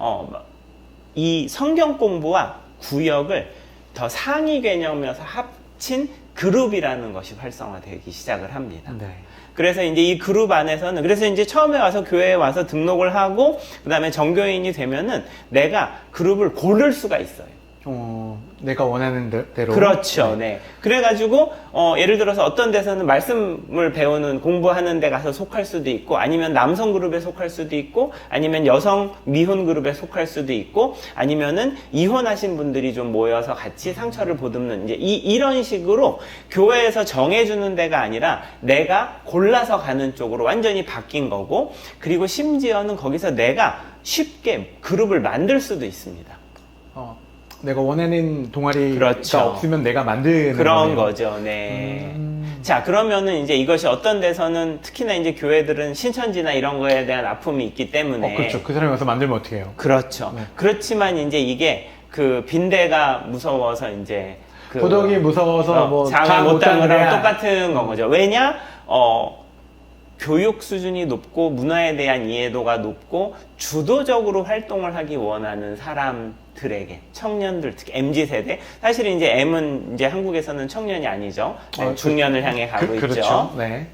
이 성경 공부와 구역을 더 상위 개념에서 합친 그룹이라는 것이 활성화되기 시작을 합니다. 네. 그래서 이제 이 그룹 안에서는 그래서 이제 처음에 와서 교회에 와서 등록을 하고 그다음에 정교인이 되면은 내가 그룹을 고를 수가 있어요. 내가 원하는 대로. 그렇죠. 네. 그래가지고, 예를 들어서 어떤 데서는 말씀을 배우는, 공부하는 데 가서 속할 수도 있고, 아니면 남성 그룹에 속할 수도 있고, 아니면 여성 미혼 그룹에 속할 수도 있고, 아니면은 이혼하신 분들이 좀 모여서 같이 상처를 보듬는, 이제 이런 식으로 교회에서 정해주는 데가 아니라 내가 골라서 가는 쪽으로 완전히 바뀐 거고, 그리고 심지어는 거기서 내가 쉽게 그룹을 만들 수도 있습니다. 내가 원하는 동아리가 그렇죠. 없으면 내가 만드는 그런 거네요. 거죠. 네. 자, 그러면은 이제 이것이 어떤 데서는 특히나 이제 교회들은 신천지나 이런 거에 대한 아픔이 있기 때문에 그렇죠. 그 사람이 와서 만들면 어떻게 해요? 그렇죠. 네. 그렇지만 이제 이게 그 빈대가 무서워서 이제 도덕이 무서워서 장을 못 따는 거랑 똑같은 거죠. 왜냐? 교육 수준이 높고 문화에 대한 이해도가 높고 주도적으로 활동을 하기 원하는 사람들에게 청년들 특히 MZ세대 사실 이제 M은 이제 한국에서는 청년이 아니죠. 중년을 향해 가고 있죠. 그렇죠. 네.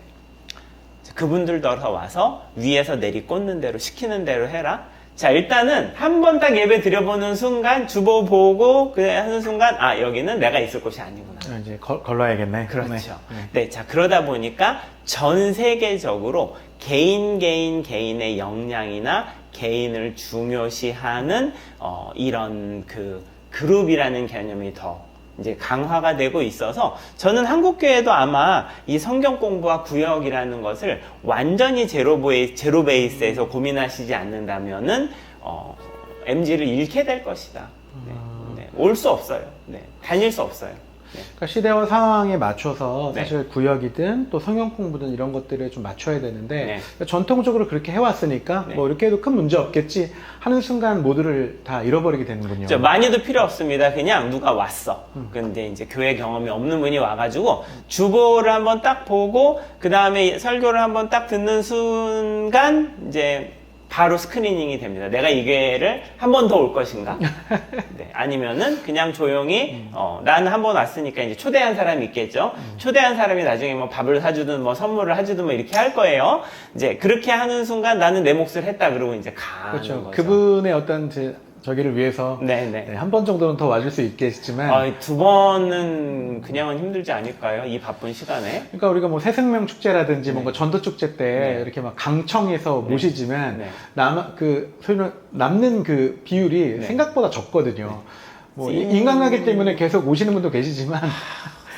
그분들도 와서 위에서 내리 꽂는 대로 시키는 대로 해라. 자, 일단은 한 번 딱 예배 드려보는 순간 주보 보고 그냥 하는 순간 여기는 내가 있을 곳이 아니구나. 이제 걸러야겠네. 그렇죠. 네, 자 그러다 보니까 전 세계적으로 개인의 역량이나 개인을 중요시하는 이런 그 그룹이라는 개념이 더 이제 강화가 되고 있어서 저는 한국교회도 아마 이 성경 공부와 구역이라는 것을 완전히 제로 베이스에서 고민하시지 않는다면은 MG를 잃게 될 것이다. 올 수 없어요. 다닐 수 없어요. 그러니까 시대와 상황에 맞춰서 네. 사실 구역이든 또 성경 공부든 이런 것들에 좀 맞춰야 되는데 네. 그러니까 전통적으로 그렇게 해왔으니까 네. 뭐 이렇게 해도 큰 문제 없겠지 하는 순간 모두를 다 잃어버리게 되는군요. 많이도 필요 없습니다. 그냥 누가 왔어. 근데 이제 교회 경험이 없는 분이 와가지고 주보를 한번 딱 보고 그 다음에 설교를 한번 딱 듣는 순간 이제 바로 스크리닝이 됩니다. 내가 이 교회를 한 번 더 올 것인가? 네, 아니면은 그냥 조용히 나는 한 번 왔으니까 이제 초대한 사람이 있겠죠. 초대한 사람이 나중에 뭐 밥을 사주든 뭐 선물을 해주든 뭐 이렇게 할 거예요. 이제 그렇게 하는 순간 나는 내 몫을 했다 그러고 이제 가는 그렇죠. 거죠. 그분의 어떤 저기를 위해서 네네. 한 번 정도는 더 와줄 수 있겠지만 두 번은 그냥은 힘들지 않을까요? 이 바쁜 시간에. 그러니까 우리가 뭐 새생명 축제라든지 뭔가 전도 축제 때 네. 이렇게 막 강청해서 모시지만 네. 남는 그 비율이 네. 생각보다 적거든요. 뭐 찐- 인간관계 때문에 계속 오시는 분도 계시지만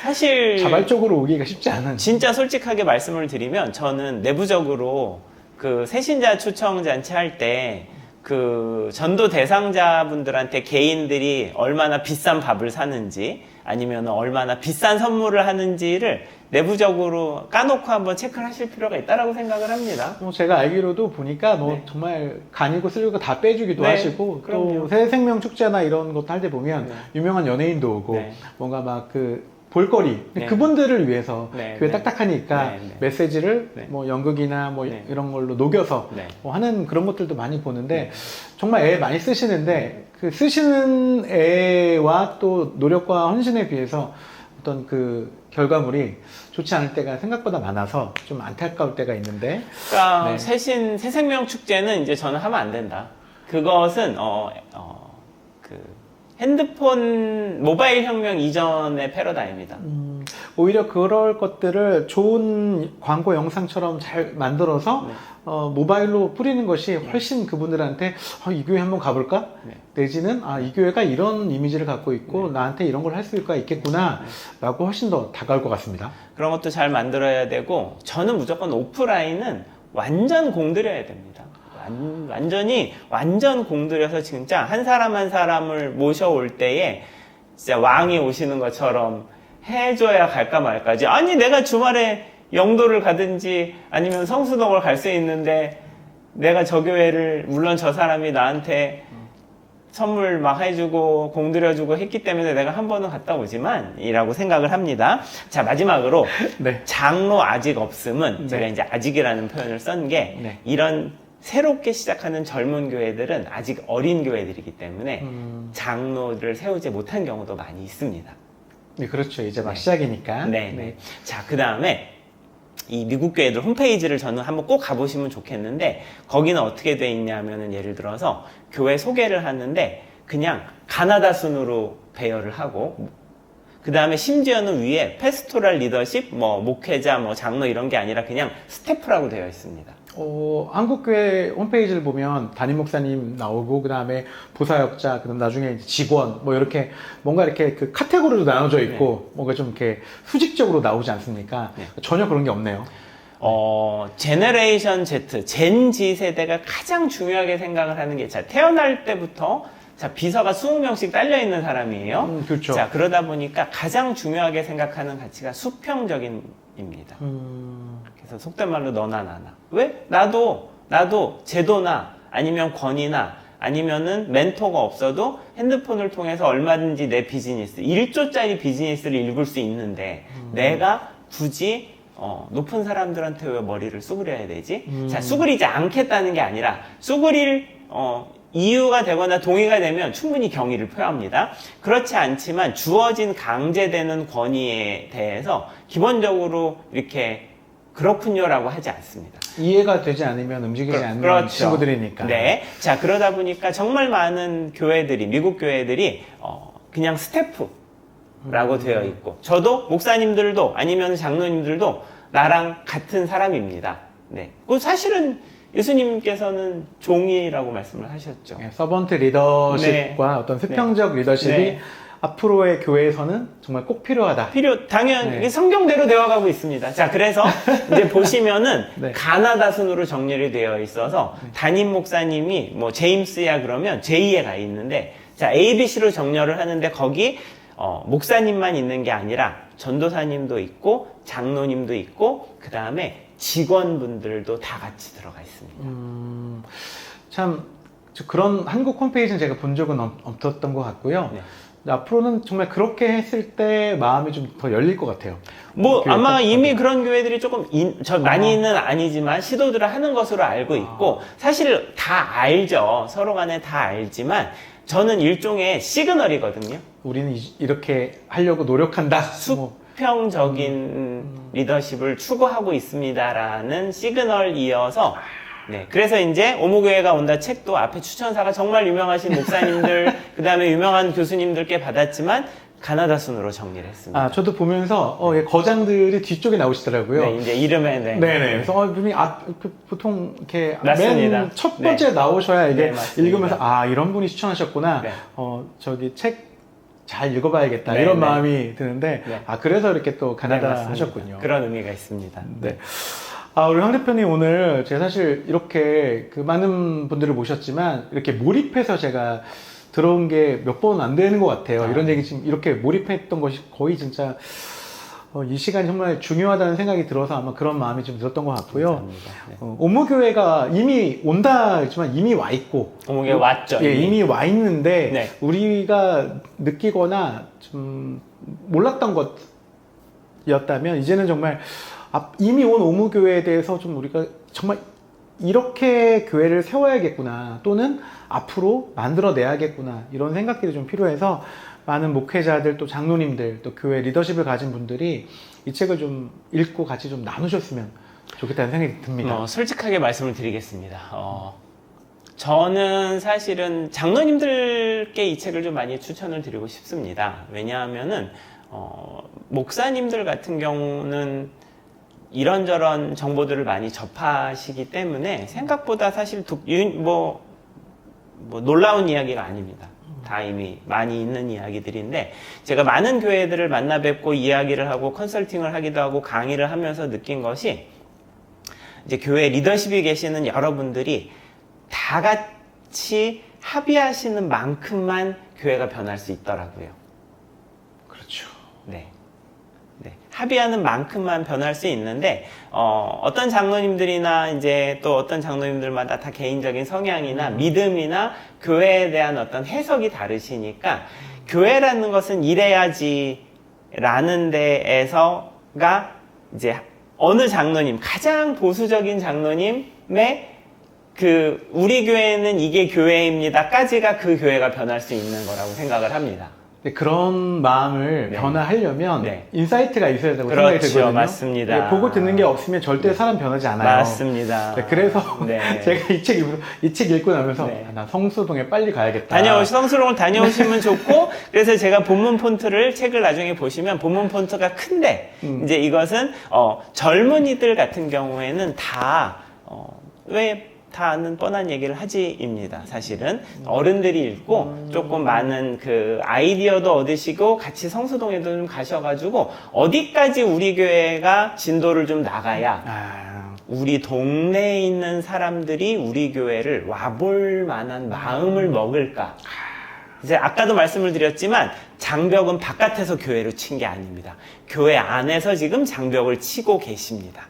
사실 자발적으로 오기가 쉽지 않은. 진짜 솔직하게 말씀을 드리면 저는 내부적으로 그 새신자 초청 잔치 할 때 그 전도 대상자분들한테 개인들이 얼마나 비싼 밥을 사는지 아니면 얼마나 비싼 선물을 하는지를 내부적으로 까놓고 한번 체크를 하실 필요가 있다라고 생각을 합니다. 뭐 제가 알기로도 보니까 뭐 네. 정말 간이고 쓸고 다 빼주기도 네, 하시고 그럼요. 또 새생명 축제나 이런 것도 할 때 보면 네. 유명한 연예인도 오고 네. 뭔가 막 그 볼거리 네. 그분들을 위해서 네, 교회 네. 딱딱하니까 네, 네. 메시지를 네. 뭐 연극이나 뭐 네. 이런 걸로 녹여서 네. 뭐 하는 그런 것들도 많이 보는데 네. 정말 애 많이 쓰시는데 그 쓰시는 애와 또 노력과 헌신에 비해서 어떤 그 결과물이 좋지 않을 때가 생각보다 많아서 좀 안타까울 때가 있는데 그러니까 네. 새생명 축제는 이제 저는 하면 안 된다. 그것은 그 핸드폰 모바일 혁명 이전의 패러다임이다. 오히려 그럴 것들을 좋은 광고 영상처럼 잘 만들어서 네. 모바일로 뿌리는 것이 훨씬 그분들한테 이 교회 한번 가볼까? 네. 내지는 이 교회가 이런 이미지를 갖고 있고 나한테 이런 걸 할 수가 있겠구나 라고 훨씬 더 다가올 것 같습니다. 그런 것도 잘 만들어야 되고 저는 무조건 오프라인은 완전 공들여야 됩니다. 완전 공들여서 진짜 한 사람 한 사람을 모셔올 때에 진짜 왕이 오시는 것처럼 해줘야 갈까 말까지. 아니 내가 주말에 영도를 가든지 아니면 성수동을 갈 수 있는데 내가 저 교회를 물론 저 사람이 나한테 선물 막 해주고 공들여주고 했기 때문에 내가 한 번은 갔다 오지만 이라고 생각을 합니다. 자 마지막으로 네. 장로 아직 없음은 네. 제가 이제 아직이라는 표현을 쓴 게 네. 이런 새롭게 시작하는 젊은 교회들은 아직 어린 교회들이기 때문에 장로를 세우지 못한 경우도 많이 있습니다. 네, 그렇죠. 이제 막 네. 시작이니까. 네. 자, 그 다음에 이 미국 교회들 홈페이지를 저는 한번 꼭 가보시면 좋겠는데 거기는 어떻게 돼 있냐면은 예를 들어서 교회 소개를 하는데 그냥 가나다 순으로 배열을 하고 그 다음에 심지어는 위에 페스토랄 리더십, 뭐 목회자, 뭐 장로 이런 게 아니라 그냥 스태프라고 되어 있습니다. 한국교회 홈페이지를 보면 담임 목사님 나오고, 그 다음에 부사역자, 그 다음 나중에 이제 직원, 뭐 이렇게 뭔가 이렇게 그 카테고리로 나눠져 있고, 뭔가 좀 이렇게 수직적으로 나오지 않습니까? 네. 전혀 그런 게 없네요. 제너레이션 Z, 젠지 세대가 가장 중요하게 생각을 하는 게, 자, 태어날 때부터, 자, 비서가 20명씩 딸려있는 사람이에요. 그렇죠. 자, 그러다 보니까 가장 중요하게 생각하는 가치가 수평적인입니다. 그래서 속된 말로 너나 나나. 왜? 나도 제도나 아니면 권위나 아니면은 멘토가 없어도 핸드폰을 통해서 얼마든지 내 비즈니스, 1조짜리 비즈니스를 읽을 수 있는데 내가 굳이 높은 사람들한테 왜 머리를 쑤그려야 되지? 자, 쑤그리지 않겠다는 게 아니라 쑤그릴 이유가 되거나 동의가 되면 충분히 경의를 표합니다. 그렇지 않지만 주어진 강제되는 권위에 대해서 기본적으로 이렇게 그렇군요라고 하지 않습니다. 이해가 되지 않으면 움직이지 않는 그렇죠. 친구들이니까. 네. 자, 그러다 보니까 정말 많은 교회들이, 미국 교회들이, 그냥 스태프라고 되어 있고, 저도, 목사님들도, 아니면 장로님들도 나랑 같은 사람입니다. 네. 그 사실은 예수님께서는 종이라고 말씀을 하셨죠. 서번트 리더십과 네. 어떤 수평적 리더십이 네. 앞으로의 교회에서는 정말 꼭 필요하다. 당연히 네. 성경대로 되어가고 있습니다. 자, 그래서 이제 보시면은 네. 가나다 순으로 정렬이 되어 있어서 담임 목사님이 뭐 제임스야 그러면 J에 가 있는데, 자, ABC로 정렬을 하는데 거기 목사님만 있는 게 아니라 전도사님도 있고 장로님도 있고 그 다음에 직원분들도 다 같이 들어가 있습니다. 참 그런 한국 홈페이지는 제가 본 적은 없었던 것 같고요. 네. 앞으로는 정말 그렇게 했을 때 마음이 좀 더 열릴 것 같아요. 뭐 교회 아마 딱 이미 가도. 그런 교회들이 조금 많이는 아니지만 시도들을 하는 것으로 알고 있고, 사실 다 알죠. 서로 간에 다 알지만 저는 일종의 시그널이거든요. 우리는 이렇게 하려고 노력한다. 뭐. 수평적인 리더십을 추구하고 있습니다라는 시그널이어서, 네. 그래서 이제 오무교회가 온다 책도 앞에 추천사가 정말 유명하신 목사님들, 그 다음에 유명한 교수님들께 받았지만, 가나다 순으로 정리를 했습니다. 아, 저도 보면서 예, 거장들이 뒤쪽에 나오시더라고요. 네, 이제 이름에, 네. 네네. 그래서 분이 보통 이렇게 맞습니다. 맨 첫 번째 네. 나오셔야 이게 네, 맞습니다. 읽으면서 아, 이런 분이 추천하셨구나. 네. 저기 책 잘 읽어봐야겠다. 네, 이런 네. 마음이 드는데 네. 아, 그래서 이렇게 또 네, 가나다 맞습니다. 하셨군요. 그런 의미가 있습니다. 네. 아, 우리 황 대표님 오늘 제가 사실 이렇게 그 많은 분들을 모셨지만 이렇게 몰입해서 제가 들어온 게 몇 번 안 되는 것 같아요. 이런 얘기 지금 이렇게 몰입했던 것이 거의 진짜 이 시간이 정말 중요하다는 생각이 들어서 아마 그런 마음이 좀 들었던 것 같고요. 감사합니다. 네. 오무교회가 이미 온다 했지만 이미 와 있고. 오무교회 왔죠. 예, 이미 와 있는데 네. 우리가 느끼거나 좀 몰랐던 것이었다면 이제는 정말 이미 온 오무교회에 대해서 좀 우리가 정말 이렇게 교회를 세워야겠구나 또는 앞으로 만들어내야겠구나 이런 생각들이 좀 필요해서 많은 목회자들 또 장로님들 또 교회 리더십을 가진 분들이 이 책을 좀 읽고 같이 좀 나누셨으면 좋겠다는 생각이 듭니다. 솔직하게 말씀을 드리겠습니다. 저는 사실은 장로님들께 이 책을 좀 많이 추천을 드리고 싶습니다. 왜냐하면은 목사님들 같은 경우는 이런저런 정보들을 많이 접하시기 때문에 생각보다 사실 놀라운 이야기가 아닙니다. 다 이미 많이 있는 이야기들인데, 제가 많은 교회들을 만나 뵙고 이야기를 하고 컨설팅을 하기도 하고 강의를 하면서 느낀 것이, 이제 교회 리더십이 계시는 여러분들이 다 같이 합의하시는 만큼만 교회가 변할 수 있더라고요. 그렇죠. 네. 네. 합의하는 만큼만 변할 수 있는데, 어떤 장로님들이나 이제 또 어떤 장로님들마다 다 개인적인 성향이나 믿음이나 교회에 대한 어떤 해석이 다르시니까, 교회라는 것은 이래야지 라는 데에서가 이제 어느 장로님, 가장 보수적인 장로님의 우리 교회는 이게 교회입니다까지가 그 교회가 변할 수 있는 거라고 생각을 합니다. 네, 그런 마음을 네. 변화하려면 네. 인사이트가 있어야 된다고 그렇죠, 생각이 들거든요. 맞습니다. 네, 보고 듣는 게 없으면 절대 사람 변하지 않아요. 맞습니다. 네, 그래서 네. 제가 이 책 읽고 나면서 네. 나 성수동에 빨리 가야겠다. 성수동을 다녀오시면 좋고, 그래서 제가 본문 폰트를 책을 나중에 보시면 본문 폰트가 큰데, 이제 이것은, 젊은이들 같은 경우에는 왜 다 아는 뻔한 얘기를 하지입니다. 사실은 어른들이 읽고 조금 많은 아이디어도 얻으시고 같이 성수동에도 좀 가셔가지고 어디까지 우리 교회가 진도를 좀 나가야 우리 동네에 있는 사람들이 우리 교회를 와볼 만한 마음을 먹을까. 이제 아까도 말씀을 드렸지만 장벽은 바깥에서 교회로 친 게 아닙니다. 교회 안에서 지금 장벽을 치고 계십니다.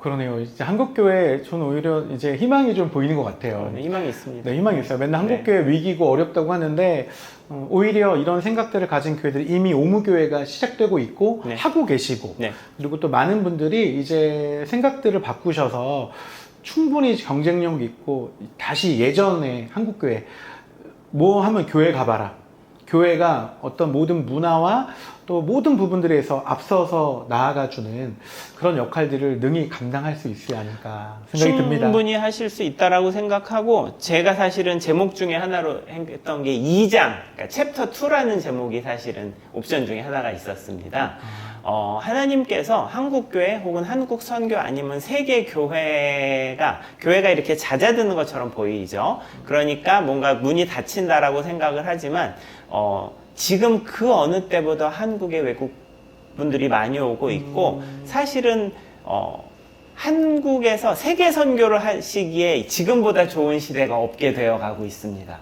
그러네요. 이제 한국교회, 저는 오히려 이제 희망이 좀 보이는 것 같아요. 희망이 있습니다. 네, 희망이 있어요. 맨날 한국교회 위기고 어렵다고 하는데, 오히려 이런 생각들을 가진 교회들이 이미 오무교회가 시작되고 있고, 네. 하고 계시고, 네. 그리고 또 많은 분들이 이제 생각들을 바꾸셔서 충분히 경쟁력 있고, 다시 예전에 한국교회, 뭐 하면 교회 가봐라. 교회가 어떤 모든 문화와 또 모든 부분들에서 앞서서 나아가주는 그런 역할들을 능히 감당할 수 있어야 하니까 생각이 듭니다. 충분히 하실 수 있다라고 생각하고, 제가 사실은 제목 중에 하나로 했던 게 2장, 그러니까 챕터 2라는 제목이 사실은 옵션 중에 하나가 있었습니다. 하나님께서 한국교회 혹은 한국선교 아니면 세계 교회가 이렇게 잦아드는 것처럼 보이죠. 그러니까 뭔가 문이 닫힌다라고 생각을 하지만 지금 그 어느 때보다 한국에 외국 분들이 많이 오고 있고 사실은 한국에서 세계 선교를 하시기에 지금보다 좋은 시대가 없게 되어 가고 있습니다.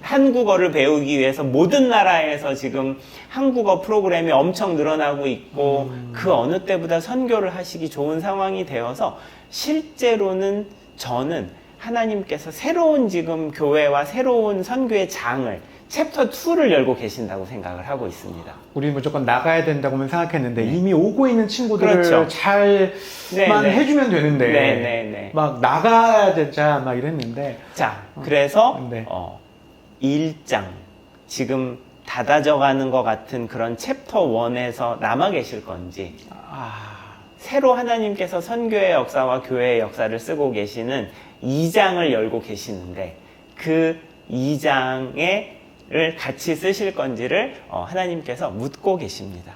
한국어를 배우기 위해서 모든 나라에서 지금 한국어 프로그램이 엄청 늘어나고 있고 그 어느 때보다 선교를 하시기 좋은 상황이 되어서 실제로는 저는 하나님께서 새로운 지금 교회와 새로운 선교의 장을 챕터 2를 열고 계신다고 생각을 하고 있습니다. 우리 무조건 나가야 된다고만 생각했는데 이미 오고 있는 친구들을 그렇죠. 잘만 네네. 해주면 되는데 네네네. 막 나가야 되자 막 이랬는데 자, 그래서 네. 1장 지금 닫아져가는 것 같은 그런 챕터 1에서 남아 계실 건지 새로 하나님께서 선교의 역사와 교회의 역사를 쓰고 계시는 2장을 열고 계시는데 그 2장을 같이 쓰실 건지를 하나님께서 묻고 계십니다.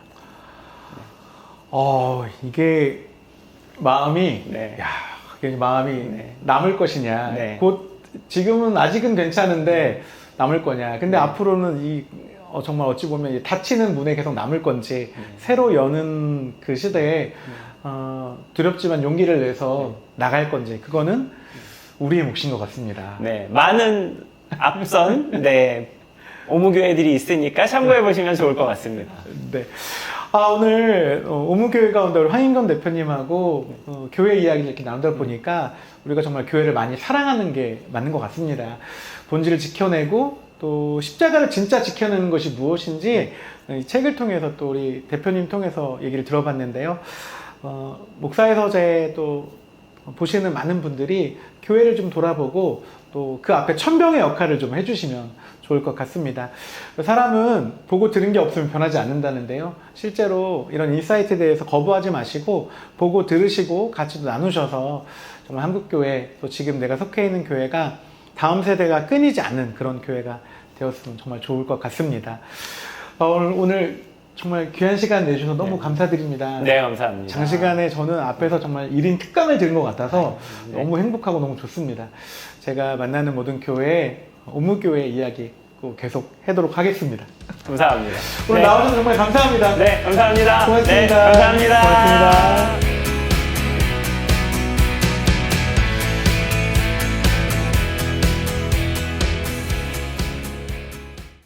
이게 마음이 네. 이게 마음이 네. 남을 것이냐 네. 곧 지금은 아직은 괜찮은데 남을 거냐 근데 앞으로는 정말 어찌 보면 이 닫히는 문에 계속 남을 건지 새로 여는 그 시대에 두렵지만 용기를 내서 나갈 건지 그거는 우리의 몫인 것 같습니다. 네, 많은 앞선 오무교회들이 있으니까 참고해 보시면 좋을 것 같습니다. 네. 오늘 오무교회 가운데 우리 황인건 대표님하고 교회 이야기를 이렇게 나누다 보니까 우리가 정말 교회를 많이 사랑하는 게 맞는 것 같습니다. 본질을 지켜내고 또 십자가를 진짜 지켜내는 것이 무엇인지 이 책을 통해서 또 우리 대표님 통해서 얘기를 들어봤는데요. 목사의 서재 또 보시는 많은 분들이 교회를 좀 돌아보고 또 그 앞에 천병의 역할을 좀 해주시면 좋을 것 같습니다. 사람은 보고 들은 게 없으면 변하지 않는다는데요. 실제로 이런 인사이트에 대해서 거부하지 마시고 보고 들으시고 같이 나누셔서 정말 한국교회 또 지금 내가 속해 있는 교회가 다음 세대가 끊이지 않는 그런 교회가 되었으면 정말 좋을 것 같습니다. 오늘 정말 귀한 시간 내주셔서 너무 감사드립니다. 네, 감사합니다. 장시간에 저는 앞에서 정말 1인 특강을 들은 것 같아서 너무 행복하고 너무 좋습니다. 제가 만나는 모든 교회, 오무교회 이야기 꼭 계속 하도록 하겠습니다. 감사합니다. 오늘 나와주셔서 정말 감사합니다. 네, 감사합니다. 고맙습니다. 네, 감사합니다. 고맙습니다.